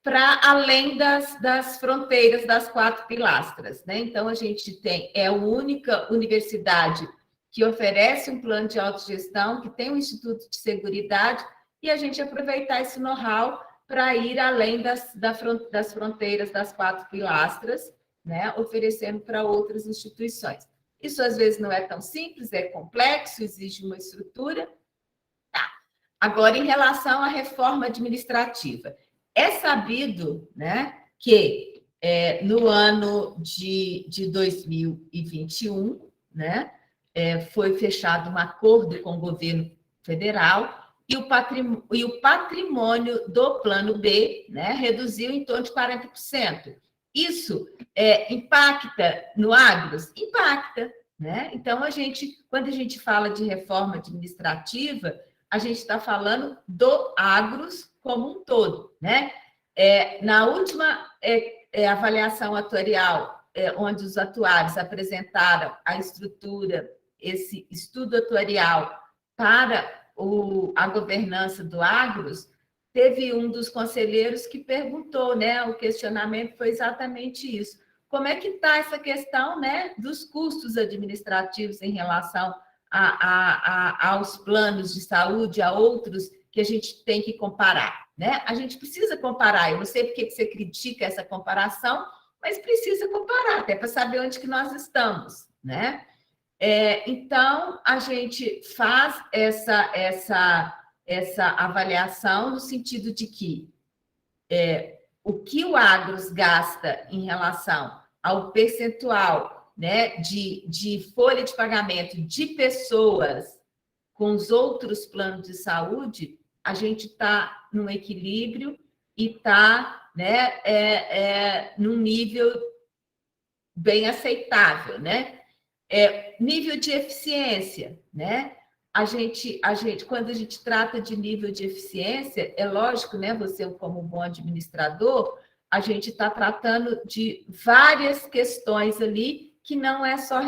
A: para além das fronteiras das 4 pilastras, né? Então, a gente é a única universidade que oferece um plano de autogestão, que tem um Instituto de Seguridade, e a gente aproveitar esse know-how para ir além das fronteiras das 4 pilastras, né? Oferecendo para outras instituições. Isso, às vezes, não é tão simples, é complexo, exige uma estrutura. Tá. Agora, em relação à reforma administrativa, é sabido, né, que no ano de 2021, né, foi fechado um acordo com o governo federal e o patrimônio do Plano B, né, reduziu em torno de 40%. Isso impacta no Agros? Impacta, né? Então, quando a gente fala de reforma administrativa, a gente está falando do Agros como um todo, né? Na última avaliação atuarial, onde os atuários apresentaram a estrutura, esse estudo atuarial para a governança do Agros, teve um dos conselheiros que perguntou, né? O questionamento foi exatamente isso. Como é que está essa questão, né, dos custos administrativos em relação aos planos de saúde, a outros que a gente tem que comparar, né? A gente precisa comparar. Eu não sei porque você critica essa comparação, mas precisa comparar, até para saber onde que nós estamos, né? Então, a gente faz essa avaliação no sentido de que o que o Agros gasta em relação ao percentual, né, de folha de pagamento de pessoas com os outros planos de saúde, a gente está num equilíbrio e está, né, num nível bem aceitável, né? Nível de eficiência, né? Quando a gente trata de nível de eficiência, é lógico, né? Você, como bom administrador, a gente está tratando de várias questões ali que não é só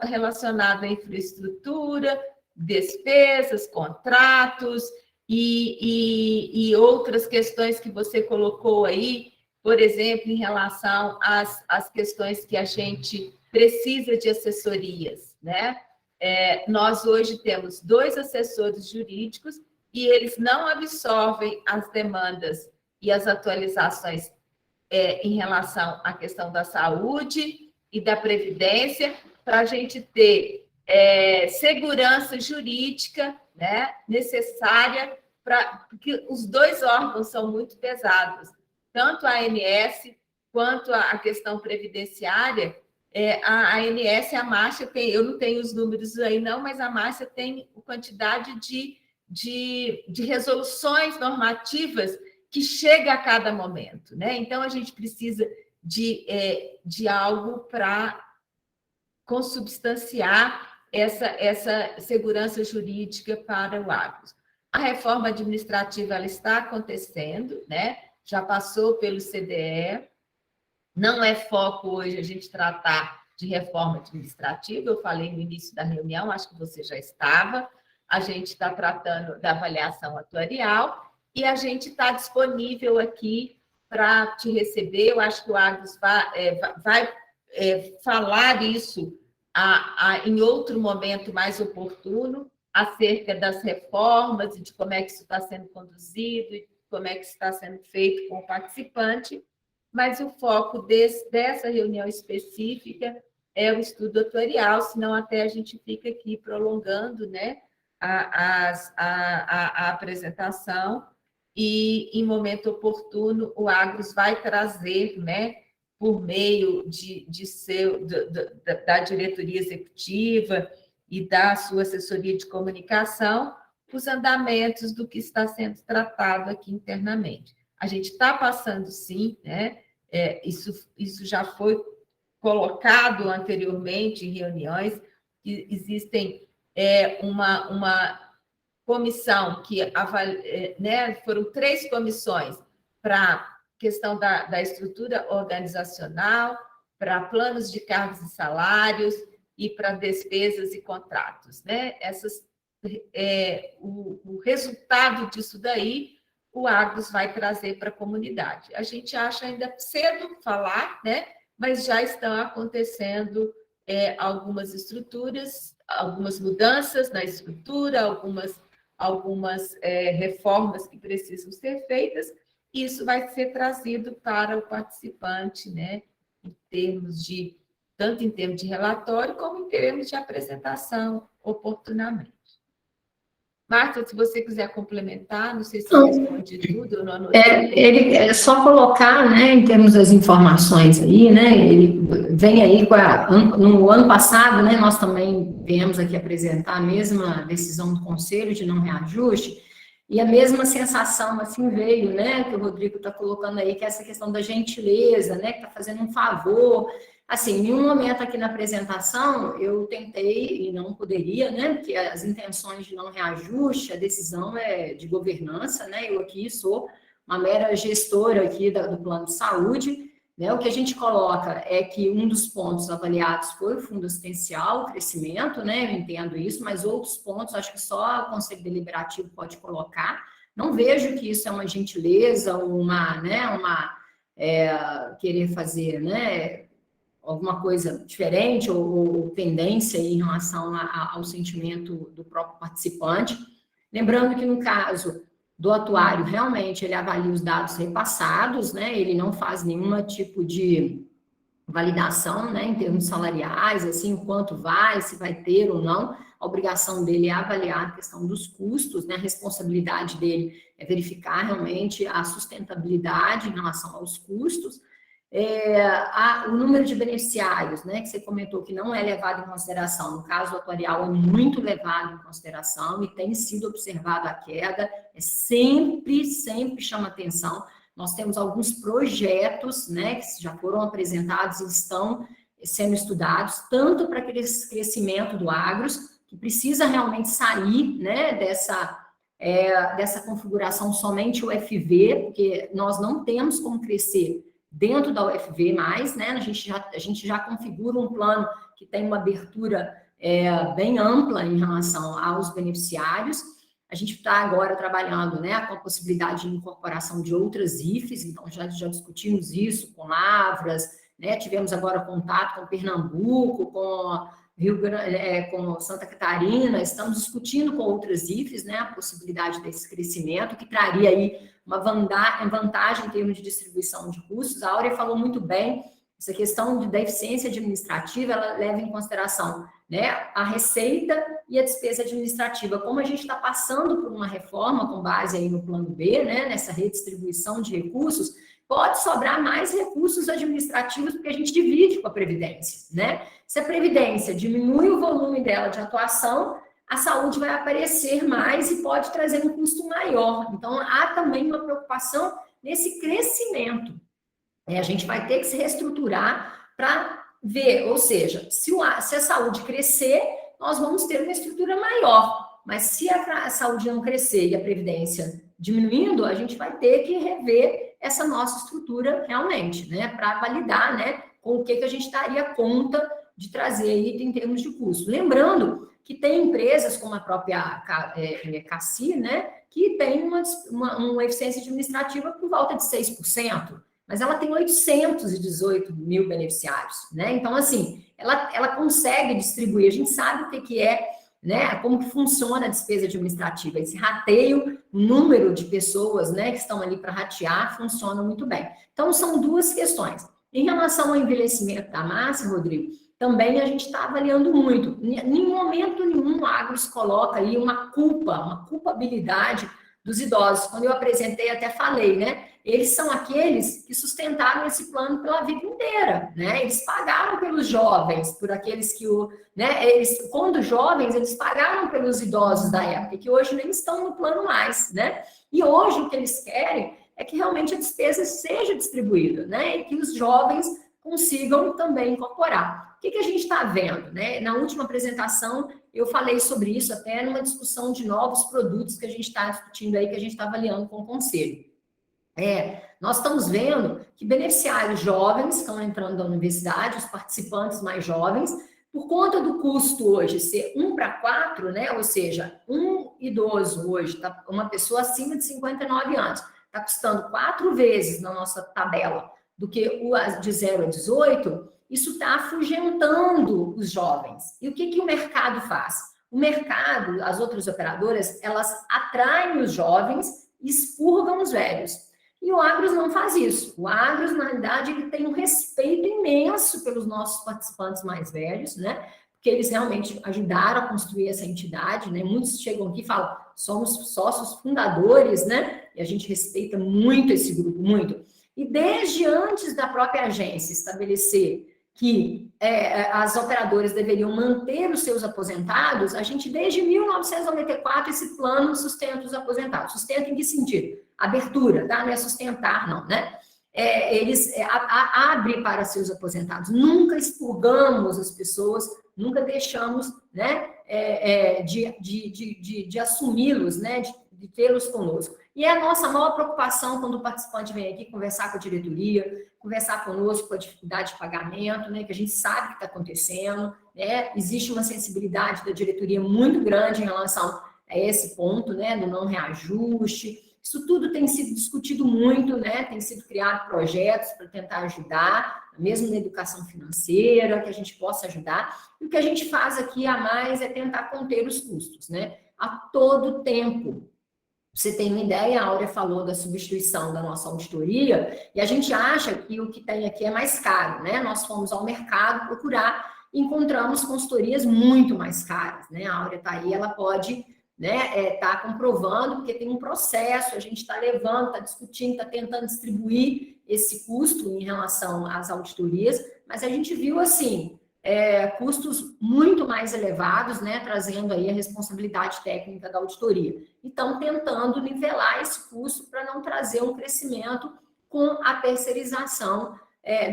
A: relacionada à infraestrutura, despesas, contratos e outras questões que você colocou aí, por exemplo, em relação às questões que a gente precisa de assessorias, né? Nós hoje temos 2 assessores jurídicos e eles não absorvem as demandas e as atualizações em relação à questão da saúde e da previdência, para a gente ter segurança jurídica, né, necessária, porque os 2 órgãos são muito pesados, tanto a ANS quanto a questão previdenciária. A ANS, a Márcia tem, eu não tenho os números aí não, mas a Márcia tem quantidade de resoluções normativas que chega a cada momento, né? Então, a gente precisa de algo para consubstanciar essa segurança jurídica para o Agros. A reforma administrativa ela está acontecendo, né? Já passou pelo CDE, não é foco hoje a gente tratar de reforma administrativa, eu falei no início da reunião, acho que você já estava, a gente está tratando da avaliação atuarial e a gente está disponível aqui para te receber. Eu acho que o Agros vai falar isso em outro momento mais oportuno, acerca das reformas e de como é que isso está sendo conduzido e como é que isso está sendo feito com o participante, mas o foco dessa reunião específica é o estudo atuarial, senão até a gente fica aqui prolongando, né, a apresentação, e em momento oportuno o Agros vai trazer, né, por meio da diretoria executiva e da sua assessoria de comunicação, os andamentos do que está sendo tratado aqui internamente. A gente está passando, sim, né? Isso já foi colocado anteriormente em reuniões, que existem uma comissão que né, foram 3 comissões para a questão da estrutura organizacional, para planos de cargos e salários e para despesas e contratos, né? O resultado disso daí, o Agros vai trazer para a comunidade. A gente acha ainda cedo falar, né? Mas já estão acontecendo algumas estruturas, algumas mudanças na estrutura, algumas reformas que precisam ser feitas. Isso vai ser trazido para o participante, né? Tanto em termos de relatório, como em termos de apresentação, oportunamente. Marta, se você quiser complementar, não sei se eu respondi tudo, eu não anotei.
B: Ele é só colocar, né, em termos das informações aí, né, ele vem aí no ano passado, né, nós também viemos aqui apresentar a mesma decisão do Conselho de não reajuste, e a mesma sensação, assim, veio, né, que o Rodrigo está colocando aí, que é essa questão da gentileza, né, que está fazendo um favor. Assim, em um momento aqui na apresentação, eu tentei, e não poderia, né, porque as intenções de não reajuste, a decisão é de governança, né, eu aqui sou uma mera gestora aqui do plano de saúde, né, o que a gente coloca é que um dos pontos avaliados foi o fundo assistencial, o crescimento, né, eu entendo isso, mas outros pontos, acho que só o Conselho Deliberativo pode colocar. Não vejo que isso é uma gentileza, querer fazer, né, alguma coisa diferente ou tendência em relação ao sentimento do próprio participante. Lembrando que, no caso do atuário, realmente, ele avalia os dados repassados, né? Ele não faz nenhum tipo de validação, né, em termos salariais, assim, o quanto vai, se vai ter ou não. A obrigação dele é avaliar a questão dos custos, né? A responsabilidade dele é verificar realmente a sustentabilidade em relação aos custos. O número de beneficiários, né, que você comentou que não é levado em consideração, no caso atuarial é muito levado em consideração e tem sido observada a queda, sempre chama atenção. Nós temos alguns projetos, né, que já foram apresentados e estão sendo estudados, tanto para aquele crescimento do Agros, que precisa realmente sair, né, dessa configuração somente UFV, porque nós não temos como crescer dentro da UFV mais, né? A gente já configura um plano que tem uma abertura bem ampla em relação aos beneficiários. A gente está agora trabalhando, né, com a possibilidade de incorporação de outras IFES, então já discutimos isso com Lavras, né? Tivemos agora contato com Pernambuco, com Rio Grande, com Santa Catarina, estamos discutindo com outras IFES, né, a possibilidade desse crescimento, que traria aí uma vantagem em termos de distribuição de custos. A Áurea falou muito bem, essa questão da eficiência administrativa, ela leva em consideração, né, a receita e a despesa administrativa. Como a gente está passando por uma reforma com base aí no plano B, né, nessa redistribuição de recursos, pode sobrar mais recursos administrativos porque a gente divide com a Previdência, né? Se a Previdência diminui o volume dela de atuação, a saúde vai aparecer mais e pode trazer um custo maior. Então, há também uma preocupação nesse crescimento. A gente vai ter que se reestruturar para ver, ou seja, se a saúde crescer, nós vamos ter uma estrutura maior. Mas se a saúde não crescer e a Previdência diminuindo, a gente vai ter que rever essa nossa estrutura realmente, né? Para validar, né, com o que a gente daria conta de trazer aí em termos de custo. Lembrando que tem empresas como a própria CACI, né, que tem uma eficiência administrativa por volta de 6%, mas ela tem 818 mil beneficiários, né? Então, assim, ela consegue distribuir, a gente sabe o que é, né, como que funciona a despesa administrativa, esse rateio, número de pessoas, né, que estão ali para ratear, funciona muito bem. Então, são duas questões. Em relação ao envelhecimento da massa, Rodrigo, também a gente está avaliando muito. Em momento nenhum, o Agros coloca aí uma culpabilidade dos idosos. Quando eu apresentei, até falei, né? Eles são aqueles que sustentaram esse plano pela vida inteira, né? Eles pagaram pelos jovens, por aqueles que eles, quando jovens, eles pagaram pelos idosos da época, que hoje nem estão no plano mais, né? E hoje o que eles querem é que realmente a despesa seja distribuída, né? E que os jovens consigam também incorporar. O que a gente está vendo, né? Na última apresentação, eu falei sobre isso até numa discussão de novos produtos que a gente está discutindo aí, que a gente está avaliando com o Conselho. Nós estamos vendo que beneficiários jovens estão entrando da universidade, os participantes mais jovens, por conta do custo hoje ser 1:4, né? Ou seja, um idoso hoje, uma pessoa acima de 59 anos, está custando 4 vezes na nossa tabela do que o de 0 a 18, isso está afugentando os jovens. E o que o mercado faz? O mercado, as outras operadoras, elas atraem os jovens e expurgam os velhos. E o Agros não faz isso. O Agros, na realidade, ele tem um respeito imenso pelos nossos participantes mais velhos, né? Porque eles realmente ajudaram a construir essa entidade, né? Muitos chegam aqui e falam, somos sócios fundadores, né? E a gente respeita muito esse grupo, muito. E desde antes da própria agência estabelecer que as operadoras deveriam manter os seus aposentados, a gente, desde 1994, esse plano sustenta os aposentados. Sustenta em que sentido? Abertura, tá? Não é sustentar, não, né? Eles abrem para seus aposentados. Nunca expurgamos as pessoas, nunca deixamos, né, de assumi-los, né, de tê-los conosco. E é a nossa maior preocupação quando o participante vem aqui conversar com a diretoria, conversar conosco com a dificuldade de pagamento, né, que a gente sabe que está acontecendo, né, existe uma sensibilidade da diretoria muito grande em relação a esse ponto, né, do não reajuste. Isso tudo tem sido discutido muito, né, tem sido criado projetos para tentar ajudar, mesmo na educação financeira, que a gente possa ajudar. E o que a gente faz aqui a mais é tentar conter os custos, né, a todo tempo. Você tem uma ideia, a Áurea falou da substituição da nossa auditoria, e a gente acha que o que tem aqui é mais caro, né? Nós fomos ao mercado procurar e encontramos consultorias muito mais caras, né? A Áurea está aí, ela pode, né, tá comprovando, porque tem um processo, a gente está levando, está discutindo, está tentando distribuir esse custo em relação às auditorias, mas a gente viu, assim, custos muito mais elevados, né, trazendo aí a responsabilidade técnica da auditoria. Então, tentando nivelar esse custo para não trazer um crescimento com a terceirização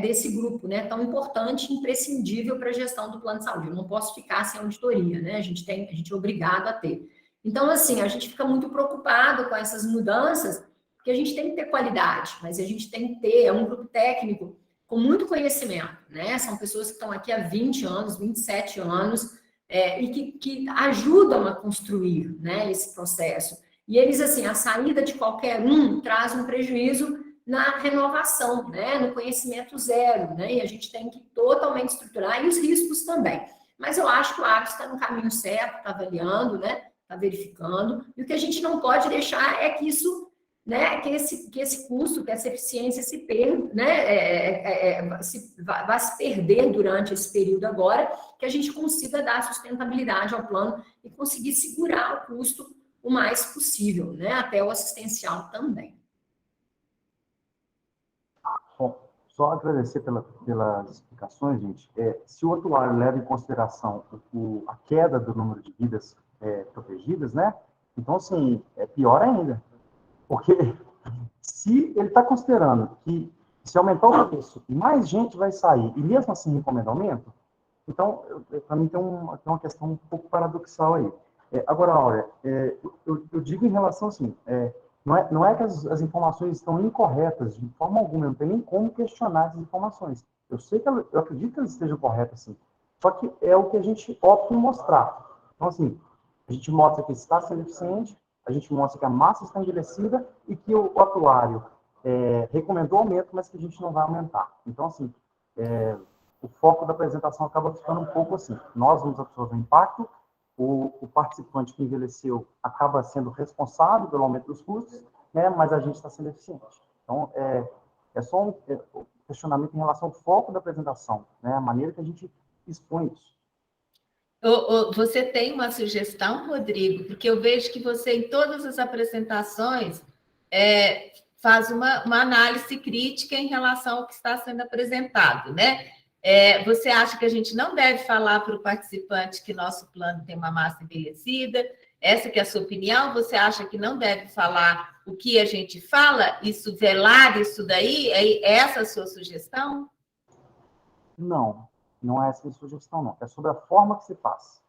B: desse grupo, né, tão importante e imprescindível para a gestão do plano de saúde. Eu não posso ficar sem auditoria, né, a gente é obrigado a ter. Então, assim, a gente fica muito preocupado com essas mudanças, porque a gente tem que ter qualidade, mas a gente tem que ter um grupo técnico com muito conhecimento, né? São pessoas que estão aqui há 20 anos, 27 anos, e que ajudam a construir, né, esse processo. E eles, assim, a saída de qualquer um traz um prejuízo na renovação, né, no conhecimento zero, né? E a gente tem que totalmente estruturar, e os riscos também. Mas eu acho que o Agros está no caminho certo, está avaliando, né? Está verificando. E o que a gente não pode deixar é que isso, né, que esse custo, que essa eficiência se perda, né, vai se perder durante esse período agora, que a gente consiga dar sustentabilidade ao plano e conseguir segurar o custo o mais possível, né, até o assistencial também.
D: Bom, só agradecer pelas explicações, gente. Se o atuário leva em consideração a queda do número de vidas protegidas, né, então, assim, é pior ainda. Porque se ele está considerando que se aumentar o preço, mais gente vai sair, e mesmo assim recomenda aumento, então, para mim tem uma questão um pouco paradoxal aí. Agora, Áurea, eu digo em relação assim, não é que as informações estão incorretas de forma alguma, eu não tem nem como questionar essas informações. Eu sei que eu acredito que elas estejam corretas, sim. Só que é o que a gente opta em mostrar. Então, assim, a gente mostra que está sendo eficiente, a gente mostra que a massa está envelhecida e que o atuário recomendou aumento, mas que a gente não vai aumentar. Então, assim, o foco da apresentação acaba ficando um pouco assim. Nós vamos absorver o impacto, o participante que envelheceu acaba sendo responsável pelo aumento dos custos, né, mas a gente está sendo eficiente. Então, é só um questionamento em relação ao foco da apresentação, né, a maneira que a gente expõe isso.
A: Você tem uma sugestão, Rodrigo? Porque eu vejo que você, em todas as apresentações, faz uma análise crítica em relação ao que está sendo apresentado, né? Você acha que a gente não deve falar para o participante que nosso plano tem uma massa envelhecida? Essa que é a sua opinião? Você acha que não deve falar o que a gente fala? Velar isso daí? É essa a sua sugestão?
D: Não, não é essa a sugestão, não. É sobre a forma que se faz.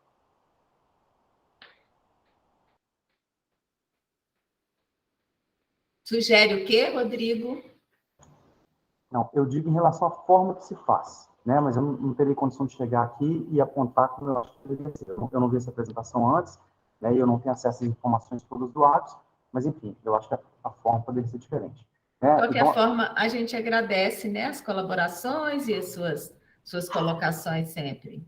A: Sugere o quê, Rodrigo?
D: Não, eu digo em relação à forma que se faz, né? Mas eu não teria condição de chegar aqui e apontar como eu acho que deveria ser. Eu não vi essa apresentação antes, né? E eu não tenho acesso às informações todas do Agros, mas, enfim, eu acho que a forma poderia ser diferente.
A: De qualquer forma, a gente agradece, né, as colaborações e as suas colocações sempre.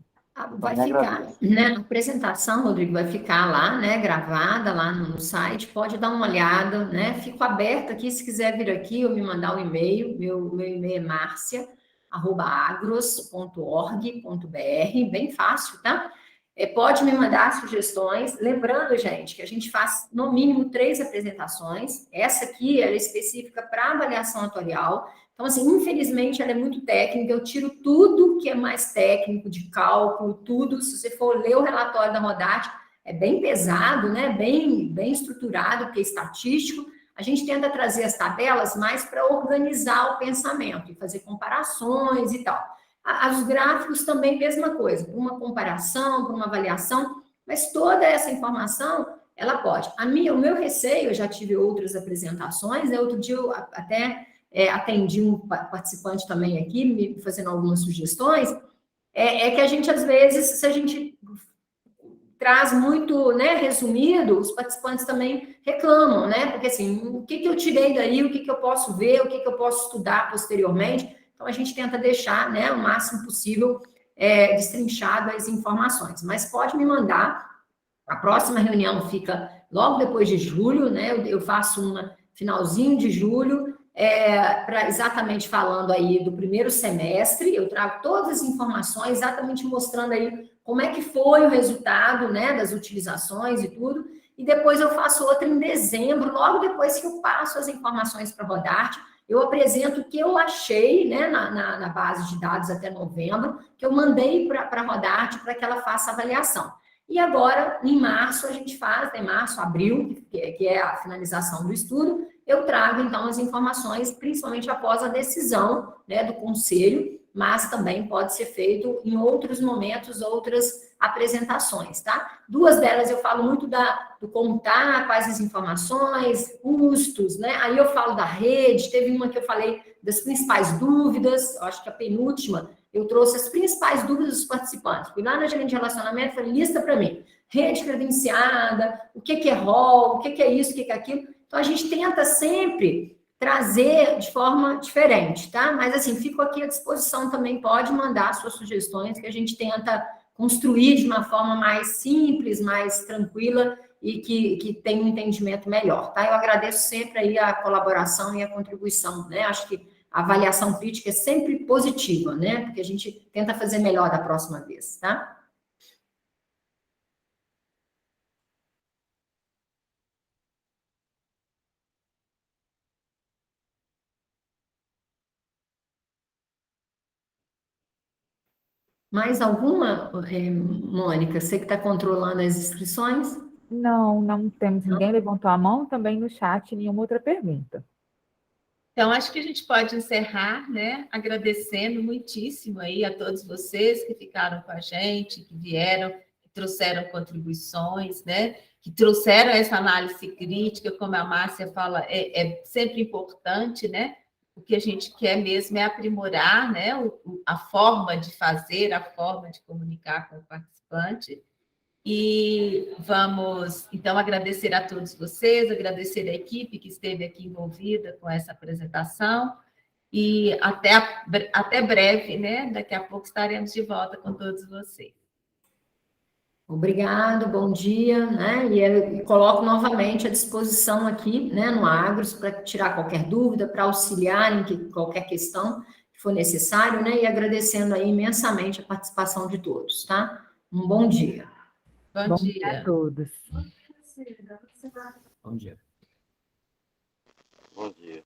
B: Vai ficar, né? A apresentação, Rodrigo, vai ficar lá, né? Gravada lá no site. Pode dar uma olhada, né? Fico aberta aqui, se quiser vir aqui ou me mandar um e-mail. Meu e-mail é marcia@agros.org.br, bem fácil, tá? Pode me mandar sugestões. Lembrando, gente, que a gente faz no mínimo 3 apresentações. Essa aqui ela é específica para avaliação atuarial. Então, assim, infelizmente, ela é muito técnica, eu tiro tudo que é mais técnico, de cálculo, tudo. Se você for ler o relatório da Rodarte, é bem pesado, né? Bem estruturado, porque é estatístico. A gente tenta trazer as tabelas mais para organizar o pensamento e fazer comparações e tal. Os gráficos também, mesma coisa, para uma comparação, para uma avaliação, mas toda essa informação, ela pode. O meu receio, eu já tive outras apresentações, né? Outro dia eu até... atendi um participante também aqui, me fazendo algumas sugestões, que a gente, às vezes, se a gente traz muito, né, resumido, os participantes também reclamam, né, porque assim, o que eu tirei daí, o que eu posso ver, o que eu posso estudar posteriormente, então a gente tenta deixar, né, o máximo possível destrinchado as informações, mas pode me mandar, a próxima reunião fica logo depois de julho, né, eu faço uma finalzinho de julho, exatamente falando aí do primeiro semestre, eu trago todas as informações, exatamente mostrando aí como é que foi o resultado, né, das utilizações e tudo, e depois eu faço outra em dezembro, logo depois que eu passo as informações para a Rodarte, eu apresento o que eu achei, né, na base de dados até novembro, que eu mandei para a Rodarte para que ela faça a avaliação. E agora, em março, a gente faz, em março, abril, que é a finalização do estudo, eu trago, então, as informações, principalmente após a decisão, né, do conselho, mas também pode ser feito em outros momentos, outras apresentações, tá? 2 delas eu falo muito do contar, quais as informações, custos, né? Aí eu falo da rede, teve uma que eu falei das principais dúvidas, eu acho que a penúltima, eu trouxe as principais dúvidas dos participantes. Fui lá na gerente de relacionamento e falei, lista para mim, rede credenciada, o que é rol, o que é isso, o que é aquilo. Então, a gente tenta sempre trazer de forma diferente, tá? Mas, assim, fico aqui à disposição também, pode mandar suas sugestões, que a gente tenta construir de uma forma mais simples, mais tranquila e que tenha um entendimento melhor, tá? Eu agradeço sempre aí a colaboração e a contribuição, né? Acho que a avaliação crítica é sempre positiva, né? Porque a gente tenta fazer melhor da próxima vez, tá? Mais alguma, Mônica? Você que está controlando as inscrições?
C: Não temos ninguém levantou a mão, também no chat nenhuma outra pergunta.
A: Então, acho que a gente pode encerrar, né, agradecendo muitíssimo aí a todos vocês que ficaram com a gente, que vieram, que trouxeram contribuições, né, que trouxeram essa análise crítica, como a Márcia fala, é sempre importante, né, o que a gente quer mesmo é aprimorar, né, a forma de fazer, a forma de comunicar com o participante. E vamos, então, agradecer a todos vocês, agradecer a equipe que esteve aqui envolvida com essa apresentação, e até breve, né? Daqui a pouco estaremos de volta com todos vocês.
B: Obrigado, bom dia, né? E coloco novamente à disposição aqui, né, no Agros, para tirar qualquer dúvida, para auxiliar em qualquer questão que for necessário, né? E agradecendo aí imensamente a participação de todos, tá? Um bom dia.
A: Bom
C: Bom
A: dia.
C: dia a todos.
E: Bom dia.
F: Bom dia.